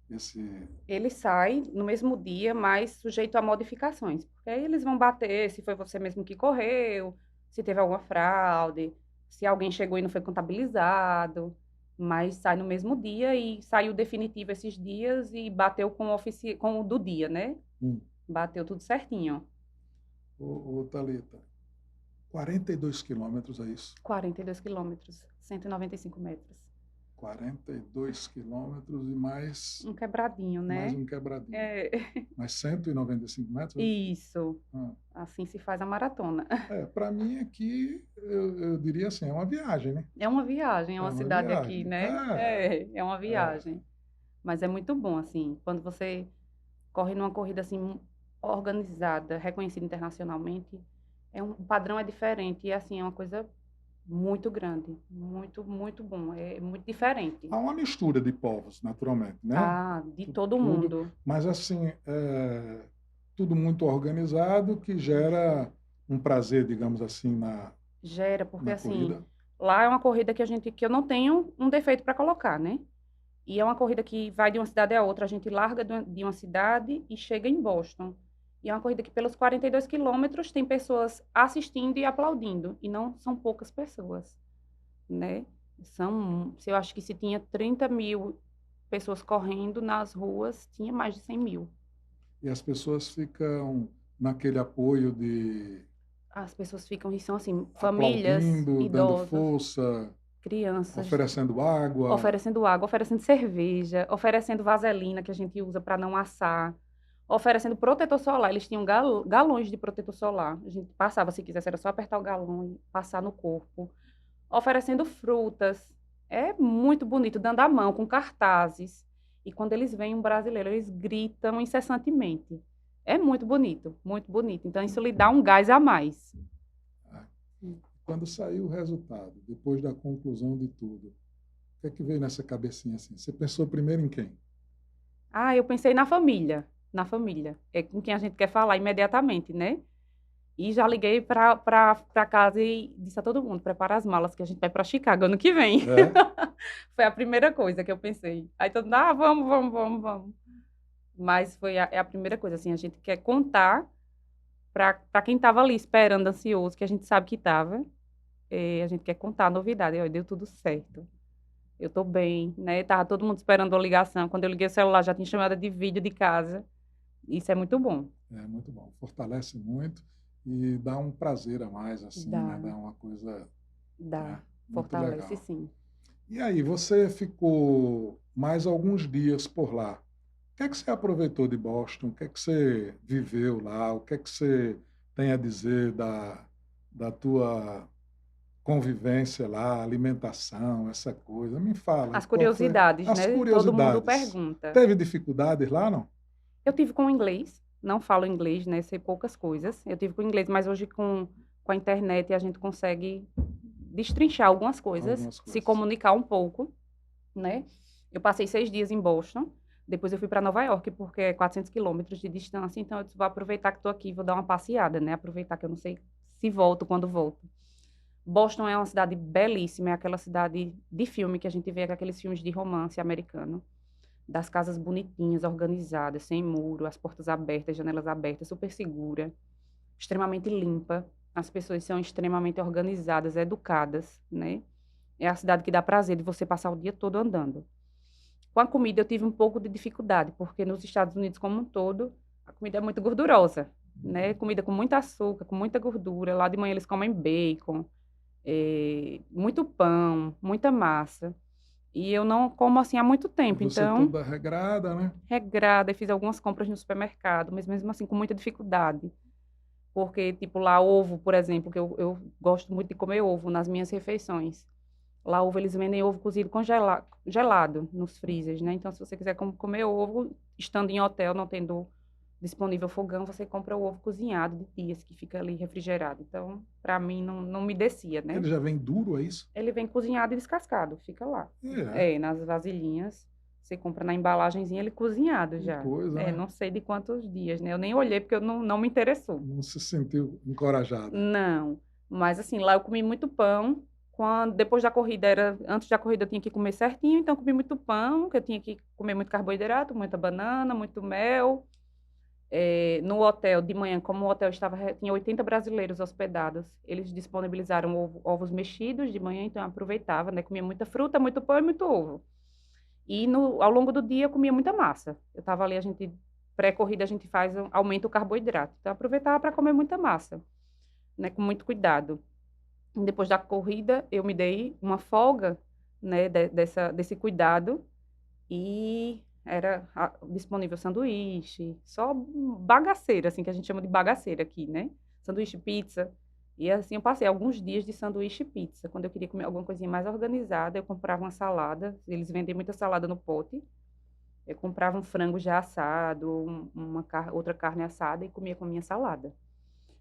S2: esse...
S3: Ele sai no mesmo dia, mas sujeito a modificações. Porque aí eles vão bater se foi você mesmo que correu, se teve alguma fraude, se alguém chegou e não foi contabilizado. Mas sai no mesmo dia e saiu definitivo esses dias e bateu com o do dia, né? Bateu tudo certinho.
S2: Ô, Thalita, 42 quilômetros, é isso?
S3: 42 quilômetros, 195 metros.
S2: 42 quilômetros e mais
S3: Um quebradinho, né?
S2: um quebradinho.
S3: É.
S2: Mais 195 metros?
S3: Isso.
S2: Ah.
S3: Assim se faz a maratona.
S2: Para mim aqui, eu diria assim, é uma viagem, né?
S3: É uma viagem, é uma cidade
S2: viagem.
S3: aqui, né? É uma viagem. Mas é muito bom, assim, quando você corre numa corrida assim organizada, reconhecida internacionalmente, o padrão é diferente e assim é uma coisa muito grande, muito, muito bom, é muito diferente.
S2: Há uma mistura de povos, naturalmente, né?
S3: De todo mundo.
S2: Mas assim, tudo muito organizado que gera um prazer, digamos assim,
S3: Gera, porque
S2: na
S3: assim,
S2: corrida.
S3: lá é uma corrida que eu não tenho um defeito para colocar, né? E é uma corrida que vai de uma cidade a outra. A gente larga de uma cidade e chega em Boston. E é uma corrida que, pelos 42 quilômetros, tem pessoas assistindo e aplaudindo. E não são poucas pessoas, né? Eu acho que se tinha 30 mil pessoas correndo nas ruas, tinha mais de 100 mil.
S2: E as pessoas ficam naquele apoio de...
S3: As pessoas ficam, e são assim, famílias,
S2: aplaudindo, dando
S3: idosos,
S2: força,
S3: crianças.
S2: oferecendo água,
S3: oferecendo cerveja, oferecendo vaselina que a gente usa para não assar, oferecendo protetor solar. Eles tinham galões de protetor solar. A gente passava, se quisesse, era só apertar o galão e passar no corpo. Oferecendo frutas. É muito bonito, dando a mão, com cartazes. E quando eles veem um brasileiro, eles gritam incessantemente. É muito bonito, muito bonito. Então, isso lhe dá um gás a mais.
S2: Quando saiu o resultado, depois da conclusão de tudo, o que é que veio nessa cabecinha assim? Você pensou primeiro em quem?
S3: Eu pensei na família. Na família. É com quem a gente quer falar imediatamente, né? E já liguei para casa e disse a todo mundo, prepara as malas que a gente vai para Chicago ano que vem. Foi a primeira coisa que eu pensei. Aí todo mundo, vamos. Mas é a primeira coisa, assim, a gente quer contar para quem estava ali esperando, ansioso, que a gente sabe que estava. A gente quer contar a novidade. Deu tudo certo. Eu tô bem, né? Tava todo mundo esperando a ligação. Quando eu liguei o celular, já tinha chamada de vídeo de casa. Isso é muito bom.
S2: É muito bom. Fortalece muito e dá um prazer a mais, assim, né? Dá uma coisa...
S3: Dá. Fortalece,
S2: legal.
S3: Sim.
S2: E aí, você ficou mais alguns dias por lá. O que é que você aproveitou de Boston? O que é que você viveu lá? O que é que você tem a dizer da tua convivência lá, alimentação, essa coisa? Me fala.
S3: As curiosidades,
S2: As
S3: né?
S2: curiosidades.
S3: Todo mundo pergunta.
S2: Teve dificuldades lá, não?
S3: Eu tive com o inglês. Não falo inglês, né? Sei poucas coisas. Eu tive com o inglês, mas hoje com a internet a gente consegue destrinchar algumas coisas, se comunicar um pouco, né? Eu passei 6 dias em Boston. Depois eu fui para Nova York, porque é 400 quilômetros de distância. Então, eu disse, vou aproveitar que estou aqui, vou dar uma passeada, né? Aproveitar que eu não sei se volto, quando volto. Boston é uma cidade belíssima. É aquela cidade de filme que a gente vê, aqueles filmes de romance americano. Das casas bonitinhas, organizadas, sem muro, as portas abertas, janelas abertas, super segura. Extremamente limpa. As pessoas são extremamente organizadas, educadas, né? É a cidade que dá prazer de você passar o dia todo andando. Com a comida eu tive um pouco de dificuldade, porque nos Estados Unidos como um todo, a comida é muito gordurosa, né? Comida com muito açúcar, com muita gordura. Lá de manhã eles comem bacon, muito pão, muita massa. E eu não como assim há muito tempo,
S2: você
S3: então...
S2: toda regrada, né?
S3: Regrada, e fiz algumas compras no supermercado, mas mesmo assim com muita dificuldade. Porque, tipo, lá ovo, por exemplo, que eu gosto muito de comer ovo nas minhas refeições. Lá ovo, eles vendem ovo cozido gelado nos freezers, né? Então, se você quiser comer ovo, estando em hotel, não tendo disponível fogão, você compra o ovo cozinhado de dias, que fica ali refrigerado. Então, para mim, não me descia, né?
S2: Ele já vem duro, é isso?
S3: Ele vem cozinhado e descascado, fica lá. Nas vasilhinhas. Você compra na embalagenzinha ele cozinhado já.
S2: Coisa, né?
S3: Não sei de quantos dias, né? Eu nem olhei porque não me interessou.
S2: Não se sentiu encorajada?
S3: Não. Mas, assim, lá eu comi muito pão. Depois da corrida, antes da corrida eu tinha que comer certinho, então eu comi muito pão, que eu tinha que comer muito carboidrato, muita banana, muito mel. No hotel, de manhã, como o hotel tinha 80 brasileiros hospedados, eles disponibilizaram ovos mexidos de manhã, então eu aproveitava, né? Comia muita fruta, muito pão e muito ovo. E ao longo do dia eu comia muita massa. Eu estava ali, a gente pré-corrida a gente aumenta o carboidrato. Então, eu aproveitava para comer muita massa, né, com muito cuidado. Depois da corrida, eu me dei uma folga, né, desse cuidado e era disponível sanduíche, só bagaceira, assim, que a gente chama de bagaceira aqui, né? Sanduíche, pizza. E assim, eu passei alguns dias de sanduíche e pizza. Quando eu queria comer alguma coisinha mais organizada, eu comprava uma salada. Eles vendem muita salada no pote. Eu comprava um frango já assado, outra carne assada e comia com a minha salada.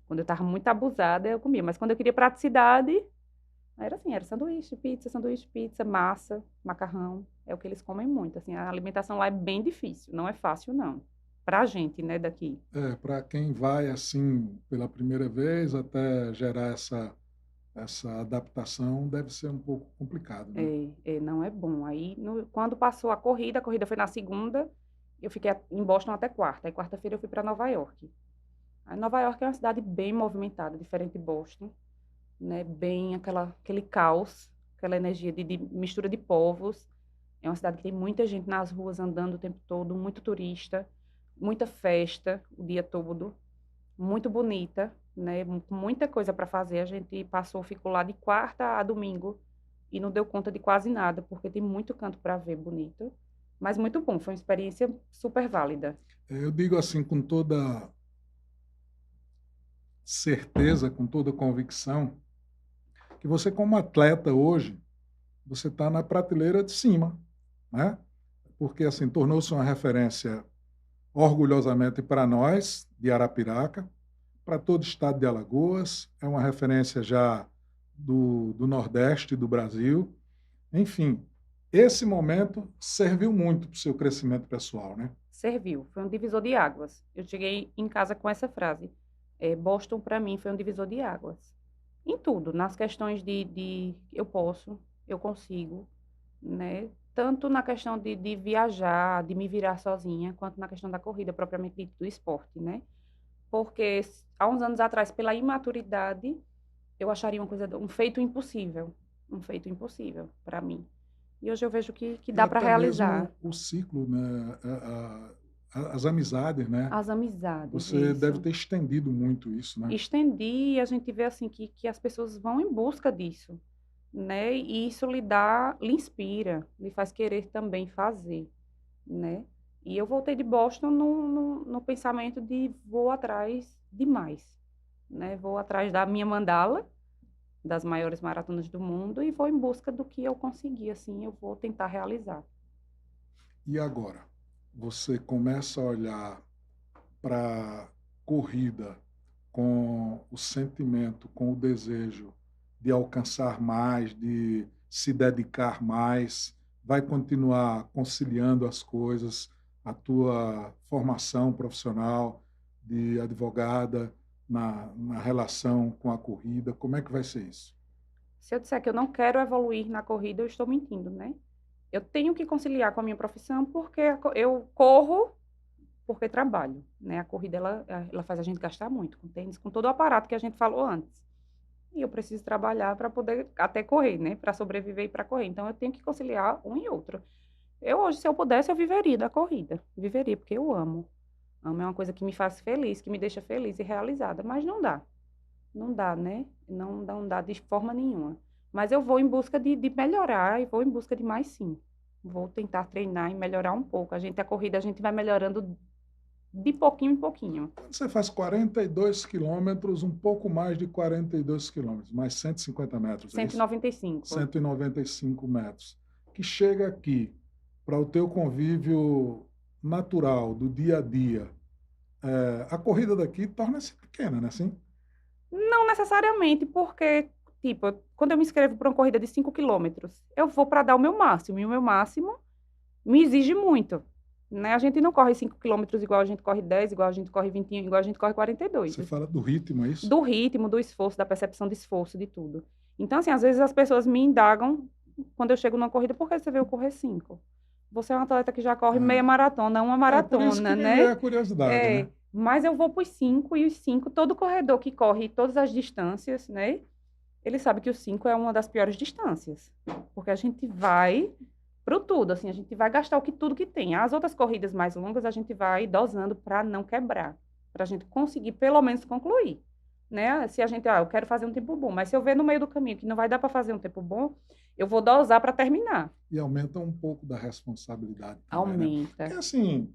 S3: Quando eu estava muito abusada, eu comia. Mas quando eu queria praticidade, era assim, era sanduíche, pizza, massa, macarrão. É o que eles comem muito. Assim, a alimentação lá é bem difícil, não é fácil, não. Pra gente, né, daqui.
S2: Para quem vai assim pela primeira vez, até gerar essa adaptação, deve ser um pouco complicado, né?
S3: Não é bom. Aí, quando passou a corrida foi na segunda, eu fiquei em Boston até quarta. Aí, quarta-feira, eu fui para Nova York. Aí, Nova York é uma cidade bem movimentada, diferente de Boston, né? Bem aquele caos, aquela energia de mistura de povos. É uma cidade que tem muita gente nas ruas andando o tempo todo, muito turista, muita festa o dia todo, muito bonita, né? Muita coisa para fazer. A gente ficou lá de quarta a domingo e não deu conta de quase nada, porque tem muito canto para ver bonito. Mas muito bom, foi uma experiência super válida.
S2: Eu digo assim com toda certeza, com toda convicção, que você como atleta hoje, você está na prateleira de cima, né? Porque assim tornou-se uma referência orgulhosamente para nós de Arapiraca, para todo o estado de Alagoas, é uma referência já do Nordeste do Brasil. Enfim, esse momento serviu muito para o seu crescimento pessoal, né?
S3: Serviu, foi um divisor de águas. Eu cheguei em casa com essa frase. Boston, para mim, foi um divisor de águas. Em tudo, nas questões de eu posso, eu consigo, né? Tanto na questão de viajar, de me virar sozinha, quanto na questão da corrida, propriamente dito, do esporte, né? Porque há uns anos atrás, pela imaturidade, eu acharia um feito impossível para mim. E hoje eu vejo que dá para realizar.
S2: Mesmo o ciclo, né? As amizades, né?
S3: As amizades.
S2: Você
S3: isso.
S2: deve ter estendido muito isso, né?
S3: Estendi, e a gente vê assim que as pessoas vão em busca disso, né? E isso lhe inspira, lhe faz querer também fazer, né? E eu voltei de Boston no pensamento de vou atrás de mais, né? Vou atrás da minha mandala, das maiores maratonas do mundo, e vou em busca do que eu conseguir, assim, eu vou tentar realizar.
S2: E agora? Você começa a olhar para a corrida com o sentimento, com o desejo de alcançar mais, de se dedicar mais, vai continuar conciliando as coisas, a tua formação profissional de advogada na relação com a corrida, como é que vai ser isso?
S3: Se eu disser que eu não quero evoluir na corrida, eu estou mentindo, né? Eu tenho que conciliar com a minha profissão porque eu corro porque trabalho, né? A corrida, ela faz a gente gastar muito com tênis, com todo o aparato que a gente falou antes. E eu preciso trabalhar para poder até correr, né? Para sobreviver e para correr. Então, eu tenho que conciliar um e outro. Eu hoje, se eu pudesse, eu viveria da corrida. Viveria, porque eu amo. Amo é uma coisa que me faz feliz, que me deixa feliz e realizada. Mas não dá. Não dá, né? Não dá de forma nenhuma. Mas eu vou em busca de melhorar e vou em busca de mais, sim. Vou tentar treinar e melhorar um pouco. A corrida, a gente vai melhorando de pouquinho em pouquinho.
S2: Você faz 42 quilômetros, um pouco mais de 42 quilômetros, mais 150 metros.
S3: 195.
S2: 195 metros. Que chega aqui para o teu convívio natural, do dia a dia. A corrida daqui torna-se pequena, né? Assim?
S3: Não necessariamente, porque, tipo, quando eu me inscrevo para uma corrida de 5 quilômetros, eu vou para dar o meu máximo, e o meu máximo me exige muito. Né? A gente não corre 5 quilômetros igual a gente corre 10, igual a gente corre 21, igual a gente corre 42.
S2: Você fala do ritmo, é isso?
S3: Do ritmo, do esforço, da percepção de esforço, de tudo. Então, assim, às vezes as pessoas me indagam quando eu chego numa corrida, por que você veio correr 5? Você é um atleta que já corre meia maratona, uma maratona,
S2: por isso que
S3: né?
S2: É a curiosidade, né?
S3: Mas eu vou para os 5, e os 5, todo corredor que corre todas as distâncias, né? Ele sabe que o 5 é uma das piores distâncias. Porque a gente vai Pro tudo, assim, a gente vai gastar tudo que tem. As outras corridas mais longas a gente vai dosando para não quebrar, para a gente conseguir pelo menos concluir, né? Se a gente, eu quero fazer um tempo bom, mas se eu ver no meio do caminho que não vai dar para fazer um tempo bom, eu vou dosar para terminar.
S2: E aumenta um pouco da responsabilidade também, né?
S3: Aumenta.
S2: Porque assim,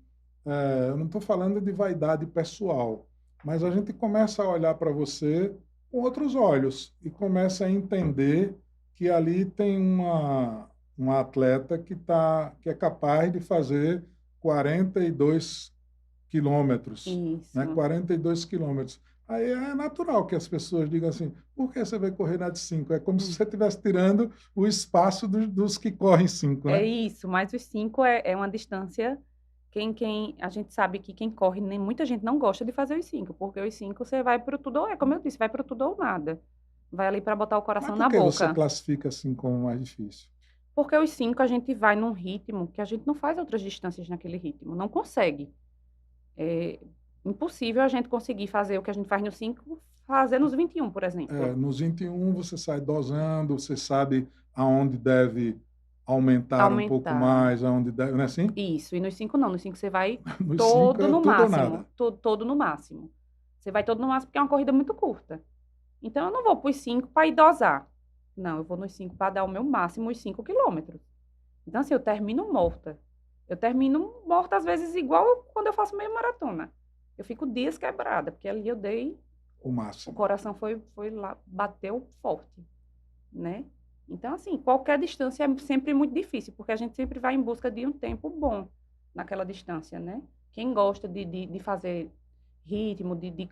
S2: eu não estou falando de vaidade pessoal, mas a gente começa a olhar para você com outros olhos e começa a entender que ali tem uma atleta que é capaz de fazer 42 quilômetros,
S3: Isso.
S2: né? 42 quilômetros. Aí é natural que as pessoas digam assim, por que você vai correr na de 5? É como se você estivesse tirando o espaço dos que correm 5,
S3: É
S2: né?
S3: isso, mas os 5 é uma distância. A gente sabe que quem corre, nem muita gente não gosta de fazer os 5, porque os 5 você vai pro tudo, como eu disse, vai pro tudo ou nada. Vai ali para botar o
S2: Mas
S3: coração
S2: por
S3: na
S2: que você
S3: boca.
S2: classifica assim como mais difícil?
S3: Porque os 5 a gente vai num ritmo que a gente não faz outras distâncias naquele ritmo, não consegue. É impossível a gente conseguir fazer o que a gente faz no 5, fazer nos 21, por exemplo.
S2: Nos 21 você sai dosando, você sabe aonde deve aumentar um pouco
S3: Aumentar.
S2: mais, aonde deve, não é assim?
S3: Isso, e nos 5 não, nos 5 você vai
S2: Nos 5
S3: todo
S2: é
S3: no
S2: tudo ou
S3: máximo,
S2: nada.
S3: todo no máximo. Você vai todo no máximo porque é uma corrida muito curta. Então eu não vou para os 5 para ir dosar. Não, eu vou nos 5 para dar o meu máximo, os 5 quilômetros. Então, assim, eu termino morta. Eu termino morta, às vezes, igual quando eu faço meia maratona. Eu fico dias quebrada, porque ali eu dei,
S2: O
S3: o
S2: máximo.
S3: coração foi lá, bateu forte, né? Então, assim, qualquer distância é sempre muito difícil, porque a gente sempre vai em busca de um tempo bom naquela distância, né? Quem gosta de fazer ritmo, de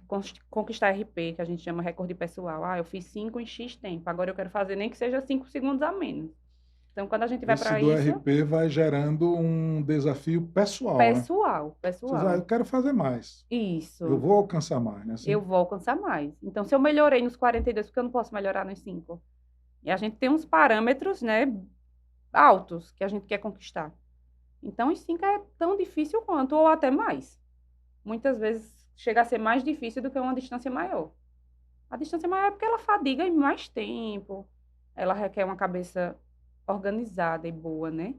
S3: conquistar RP, que a gente chama recorde pessoal. Eu fiz 5 em X tempo, agora eu quero fazer nem que seja 5 segundos a menos. Então, quando a gente vai
S2: Esse
S3: para
S2: do
S3: isso...
S2: RP vai gerando um desafio pessoal, né?
S3: Pessoal.
S2: Eu quero fazer mais.
S3: Isso.
S2: Eu vou alcançar mais, né? Assim?
S3: Eu vou alcançar mais. Então, se eu melhorei nos 42, porque eu não posso melhorar nos 5? E a gente tem uns parâmetros, né, altos que a gente quer conquistar. Então, os 5 é tão difícil quanto, ou até mais. Muitas vezes chega a ser mais difícil do que uma distância maior. A distância maior é porque ela fadiga em mais tempo, ela requer uma cabeça organizada e boa, né?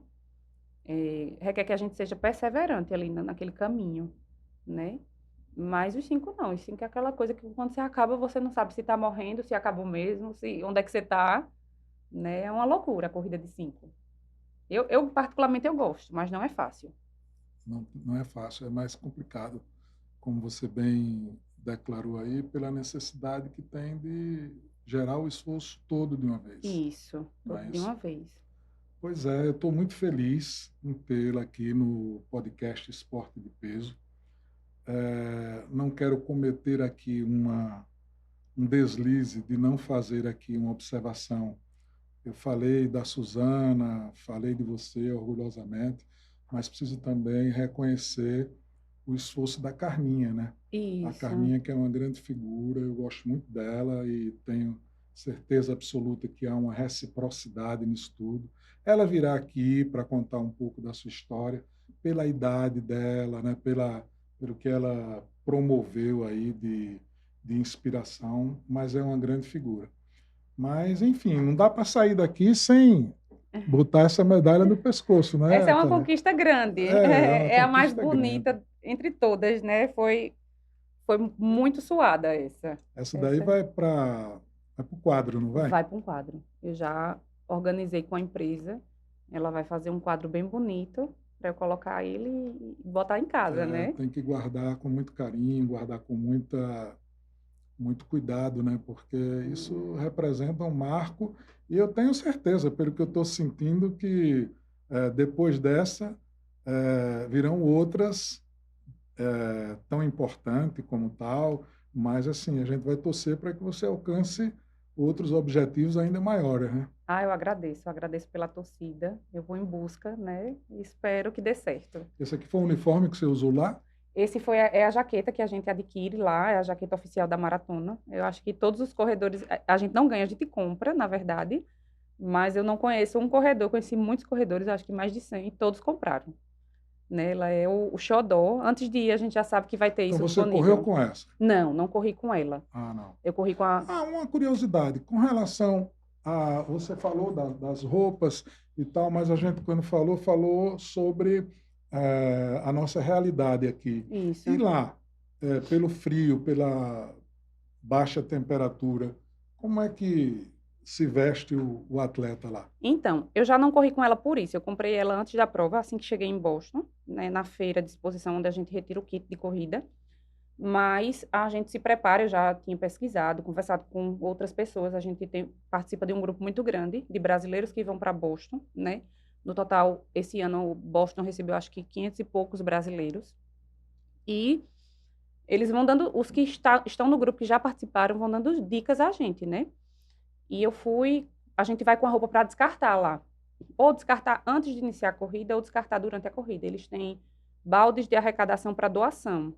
S3: Requer que a gente seja perseverante ali naquele caminho, né? Mas os 5 não. Os 5 é aquela coisa que quando você acaba, você não sabe se está morrendo, se acabou mesmo, onde é que você está, né? É uma loucura a corrida de 5. Eu particularmente, eu gosto, mas não é fácil.
S2: Não é fácil, é mais complicado, como você bem declarou aí, pela necessidade que tem de gerar o esforço todo de uma vez.
S3: Isso,
S2: Não é
S3: de
S2: isso?
S3: uma vez.
S2: Pois é, eu estou muito feliz em tê-la aqui no podcast Esporte de Peso. Não quero cometer aqui um deslize de não fazer aqui uma observação. Eu falei da Suzana, falei de você orgulhosamente, mas preciso também reconhecer o esforço da Carminha, né?
S3: Isso.
S2: A Carminha, que é uma grande figura, eu gosto muito dela e tenho certeza absoluta que há uma reciprocidade nisso tudo. Ela virá aqui para contar um pouco da sua história, pela idade dela, né? Pelo que ela promoveu aí de inspiração, mas é uma grande figura. Mas, enfim, não dá para sair daqui sem botar essa medalha no pescoço, né?
S3: Essa é uma
S2: Tânia?
S3: conquista grande.
S2: É
S3: É
S2: uma
S3: a mais
S2: conquista
S3: bonita
S2: grande.
S3: entre todas, né? Foi muito suada essa.
S2: Essa daí vai para o quadro, não vai?
S3: Vai para um quadro. Eu já organizei com a empresa. Ela vai fazer um quadro bem bonito para eu colocar ele e botar em casa, né?
S2: Tem que guardar com muito carinho, guardar com muito cuidado, né? Porque isso representa um marco e eu tenho certeza, pelo que eu estou sentindo, que depois dessa virão outras tão importantes como tal, mas assim, a gente vai torcer para que você alcance outros objetivos ainda maiores, né?
S3: Eu agradeço pela torcida. Eu vou em busca, né? E espero que dê certo.
S2: Esse aqui foi o uniforme que você usou lá?
S3: Esse é a jaqueta que a gente adquire lá, é a jaqueta oficial da maratona. Eu acho que todos os corredores, a gente não ganha, a gente compra, na verdade, mas eu não conheço um corredor, conheci muitos corredores, acho que mais de 100, e todos compraram. Né? Ela é o xodó. Antes de ir, a gente já sabe que vai ter isso
S2: Então você
S3: disponível.
S2: correu com essa?
S3: Não corri com ela.
S2: Não.
S3: Eu corri com a...
S2: Uma curiosidade, com relação Você falou das roupas e tal, mas a gente, quando falou sobre a nossa realidade aqui. E
S3: Isso.
S2: lá, pelo frio, pela baixa temperatura, como é que se veste o atleta lá?
S3: Então, eu já não corri com ela por isso. Eu comprei ela antes da prova, assim que cheguei em Boston, né, na feira de exposição onde a gente retira o kit de corrida. Mas a gente se prepara, eu já tinha pesquisado, conversado com outras pessoas. A gente participa de um grupo muito grande de brasileiros que vão para Boston, né? No total, esse ano, Boston recebeu acho que 500 e poucos brasileiros. E eles vão dando, os que estão no grupo que já participaram, vão dando dicas a gente, né? E a gente vai com a roupa para descartar lá. Ou descartar antes de iniciar a corrida, ou descartar durante a corrida. Eles têm baldes de arrecadação para doação.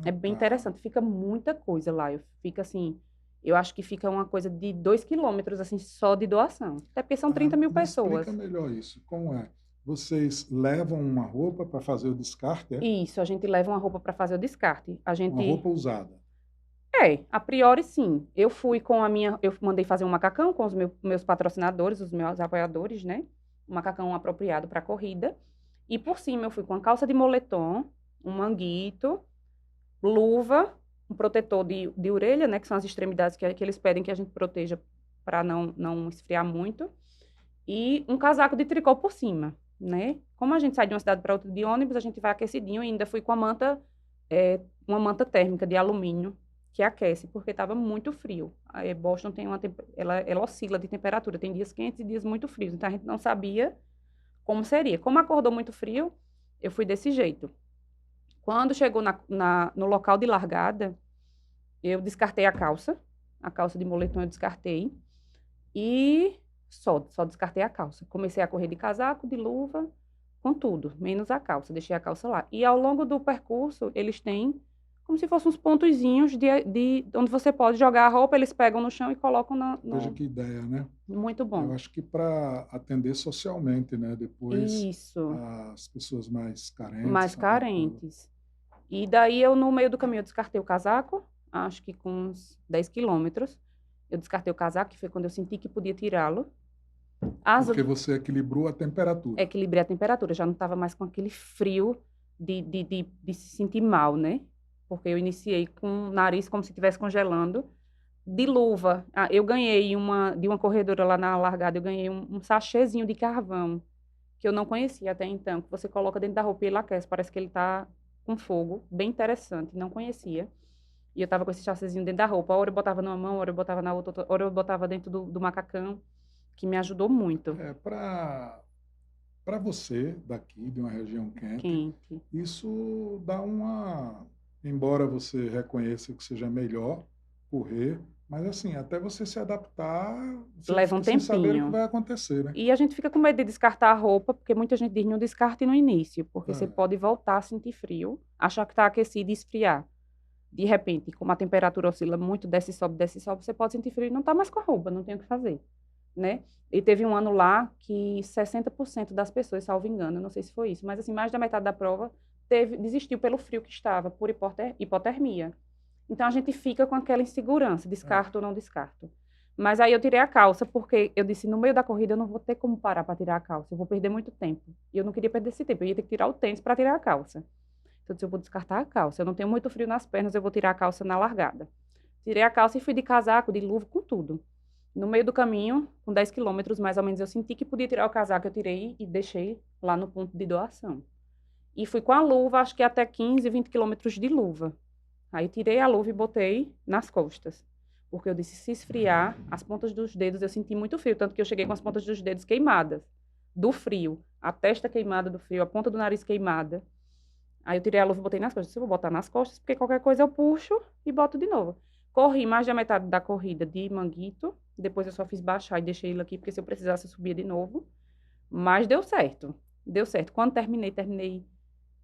S3: É bem
S2: Tá.
S3: interessante, fica muita coisa lá. Fica assim, eu acho que fica uma coisa de 2 quilômetros, assim, só de doação. Até porque são 30.000
S2: Me explica
S3: pessoas.
S2: melhor isso. Como é? Vocês levam uma roupa para fazer o descarte, é?
S3: Isso, a gente leva uma roupa para fazer o descarte.
S2: Uma roupa usada.
S3: A priori sim. Eu mandei fazer um macacão com os meus patrocinadores, os meus apoiadores, né? Um macacão apropriado para a corrida. E por cima eu fui com uma calça de moletom, um manguito, luva, um protetor de orelha, né, que são as extremidades que eles pedem que a gente proteja para não esfriar muito, e um casaco de tricô por cima, né? Como a gente sai de uma cidade para outra de ônibus, a gente vai aquecidinho e ainda fui com uma manta térmica de alumínio que aquece, porque estava muito frio. Boston tem ela oscila de temperatura, tem dias quentes e dias muito frios, então a gente não sabia como seria. Como acordou muito frio, eu fui desse jeito. Quando chegou no local de largada, eu descartei a calça de moletom eu descartei, e só descartei a calça. Comecei a correr de casaco, de luva, com tudo, menos a calça, deixei a calça lá. E ao longo do percurso, eles têm como se fossem uns pontozinhos de onde você pode jogar a roupa, eles pegam no chão e colocam
S2: Veja que ideia, né?
S3: Muito
S2: Eu
S3: bom.
S2: acho que para atender socialmente, né? Depois
S3: Isso,
S2: as pessoas mais carentes
S3: mais
S2: também.
S3: carentes. E daí eu, no meio do caminho, eu descartei o casaco, acho que com uns 10 quilômetros. Eu descartei o casaco, que foi quando eu senti que podia tirá-lo.
S2: Porque você equilibrou a temperatura.
S3: Equilibrei a temperatura, já não estava mais com aquele frio de se sentir mal, né? Porque eu iniciei com o nariz como se estivesse congelando. De luva, eu ganhei de uma corredora lá na largada, eu ganhei um sachêzinho de carvão, que eu não conhecia até então, que você coloca dentro da roupa e ele aquece, parece que ele está com fogo, bem interessante, não conhecia. E eu tava com esse sachêzinho dentro da roupa, hora eu botava numa mão, hora eu botava na outra, hora eu botava dentro do macacão, que me ajudou muito.
S2: Para você, daqui, de uma região quente,
S3: Quente.
S2: isso dá uma. Embora você reconheça que seja melhor correr, mas assim, até você se adaptar, você
S3: Leva um
S2: fica sem saber o que
S3: tempinho.
S2: vai acontecer, né?
S3: E a gente fica com medo de descartar a roupa, porque muita gente diz não descarte no início, porque você
S2: É,
S3: pode voltar a sentir frio, achar que está aquecido e esfriar. De repente, como a temperatura oscila muito, desce e sobe, você pode sentir frio e não está mais com a roupa, não tem o que fazer, né? E teve um ano lá que 60% das pessoas, salvo engano, não sei se foi isso, mas assim, mais da metade da prova desistiu pelo frio que estava, por hipotermia. Então a gente fica com aquela insegurança,
S2: é.
S3: descarto ou não descarto. Mas aí eu tirei a calça, porque eu disse, no meio da corrida eu não vou ter como parar para tirar a calça, eu vou perder muito tempo. E eu não queria perder esse tempo, eu ia ter que tirar o tênis para tirar a calça. Então eu disse, eu vou descartar a calça, eu não tenho muito frio nas pernas, eu vou tirar a calça na largada. Tirei a calça e fui de casaco, de luva, com tudo. No meio do caminho, com 10 quilômetros mais ou menos, eu senti que podia tirar o casaco, eu tirei e deixei lá no ponto de doação. E fui com a luva, acho que até 15, 20 quilômetros de luva. Aí tirei a luva e botei nas costas. Porque eu disse, se esfriar, as pontas dos dedos, eu senti muito frio, tanto que eu cheguei com as pontas dos dedos queimadas, do frio. A testa queimada do frio, a ponta do nariz queimada. Aí eu tirei a luva e botei nas costas. Eu vou botar nas costas, porque qualquer coisa eu puxo e boto de novo. Corri mais da metade da corrida de manguito. Depois eu só fiz baixar e deixei ele aqui, porque se eu precisasse eu subia de novo. Mas deu certo. Deu certo. Quando terminei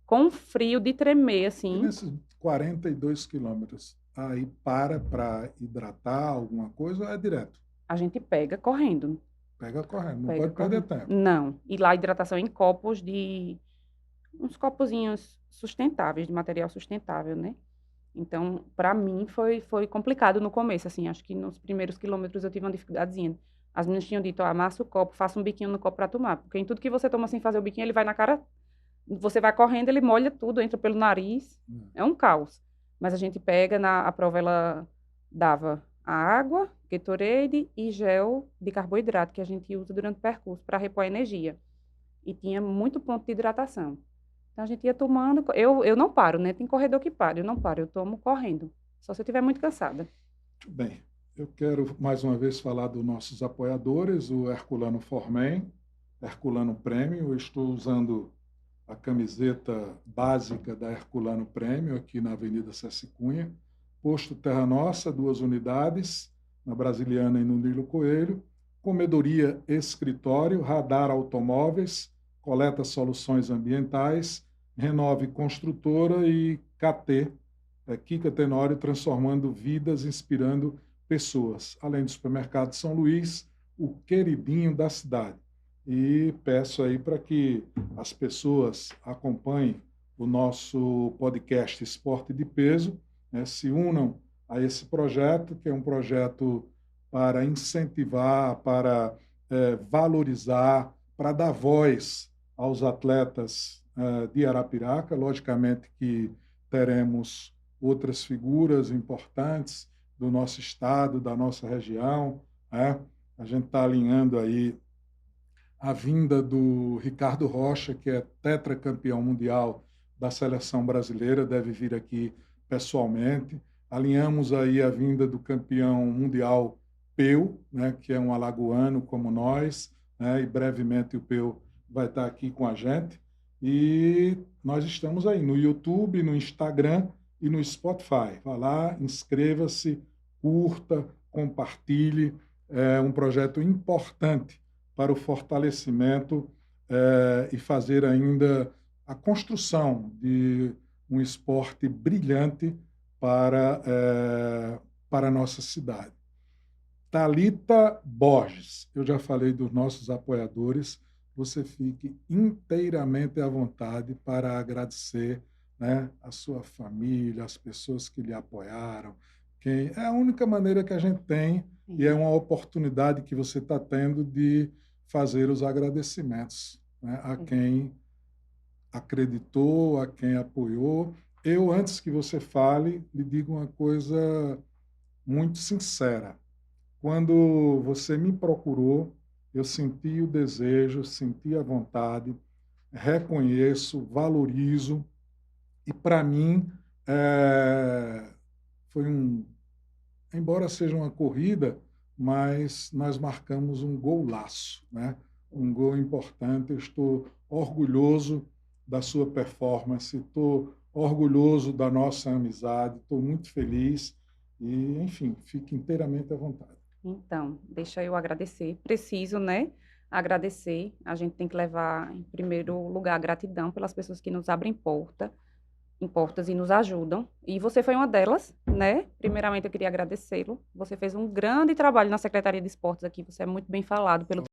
S3: com frio de tremer,
S2: E
S3: assim.
S2: nesses 42 quilômetros, aí para hidratar alguma coisa ou é direto?
S3: A gente pega correndo.
S2: Pega correndo, não
S3: Pega
S2: pode perder
S3: correndo.
S2: tempo.
S3: Não. E lá a hidratação em copos uns copozinhos sustentáveis, de material sustentável, né? Então, para mim, foi complicado no começo, assim, acho que nos primeiros quilômetros eu tive uma dificuldadezinha. As meninas tinham dito, amassa o copo, faça um biquinho no copo para tomar. Porque em tudo que você toma sem fazer o biquinho, ele vai na cara, você vai correndo, ele molha tudo, entra pelo nariz. É um caos. Mas a gente pega, a prova ela dava a água, Gatorade e gel de carboidrato, que a gente usa durante o percurso para repor a energia. E tinha muito ponto de hidratação. Então, a gente ia tomando. Eu não paro, né? Tem corredor que para, eu não paro, eu tomo correndo. Só se eu estiver muito cansada.
S2: Muito bem. Eu quero mais uma vez falar dos nossos apoiadores, o Herculano Formen, Herculano Prêmio. Eu estou usando a camiseta básica da Herculano Prêmio aqui na Avenida Ceci Cunha. Posto Terra Nossa, 2 unidades, na Brasiliana e no Nilo Coelho. Comedoria Escritório, Radar Automóveis, Coleta Soluções Ambientais, Renove Construtora e KT, Kika Tenório, transformando vidas, inspirando pessoas. Além do supermercado São Luís, o queridinho da cidade. E peço aí para que as pessoas acompanhem o nosso podcast Esporte de Peso, né, se unam a esse projeto, que é um projeto para incentivar, para valorizar, para dar voz aos atletas de Arapiraca. Logicamente que teremos outras figuras importantes do nosso estado, da nossa região, né? A gente está alinhando aí a vinda do Ricardo Rocha, que é tetracampeão mundial da seleção brasileira, deve vir aqui pessoalmente. Alinhamos aí a vinda do campeão mundial Peu, né, que é um alagoano como nós, né, e brevemente o Peu vai estar aqui com a gente. E nós estamos aí no YouTube, no Instagram e no Spotify. Vá lá, inscreva-se, curta, compartilhe. É um projeto importante para o fortalecimento e fazer ainda a construção de um esporte brilhante para a nossa cidade. Thalita Borges, eu já falei dos nossos apoiadores, você fique inteiramente à vontade para agradecer, né, a sua família, as pessoas que lhe apoiaram. É a única maneira que a gente tem e é uma oportunidade que você está tendo de fazer os agradecimentos, né, a quem acreditou, a quem apoiou. Eu, antes que você fale, lhe digo uma coisa muito sincera. Quando você me procurou, eu senti o desejo, senti a vontade, reconheço, valorizo, e para mim foi embora seja uma corrida, mas nós marcamos um golaço, né? Um gol importante. Eu estou orgulhoso da sua performance, estou orgulhoso da nossa amizade, estou muito feliz e, enfim, fique inteiramente à vontade.
S3: Então, deixa eu agradecer. Preciso, né? Agradecer. A gente tem que levar, em primeiro lugar, a gratidão pelas pessoas que nos abrem portas e nos ajudam. E você foi uma delas, né? Primeiramente, eu queria agradecê-lo. Você fez um grande trabalho na Secretaria de Esportes aqui. Você é muito bem falado pelo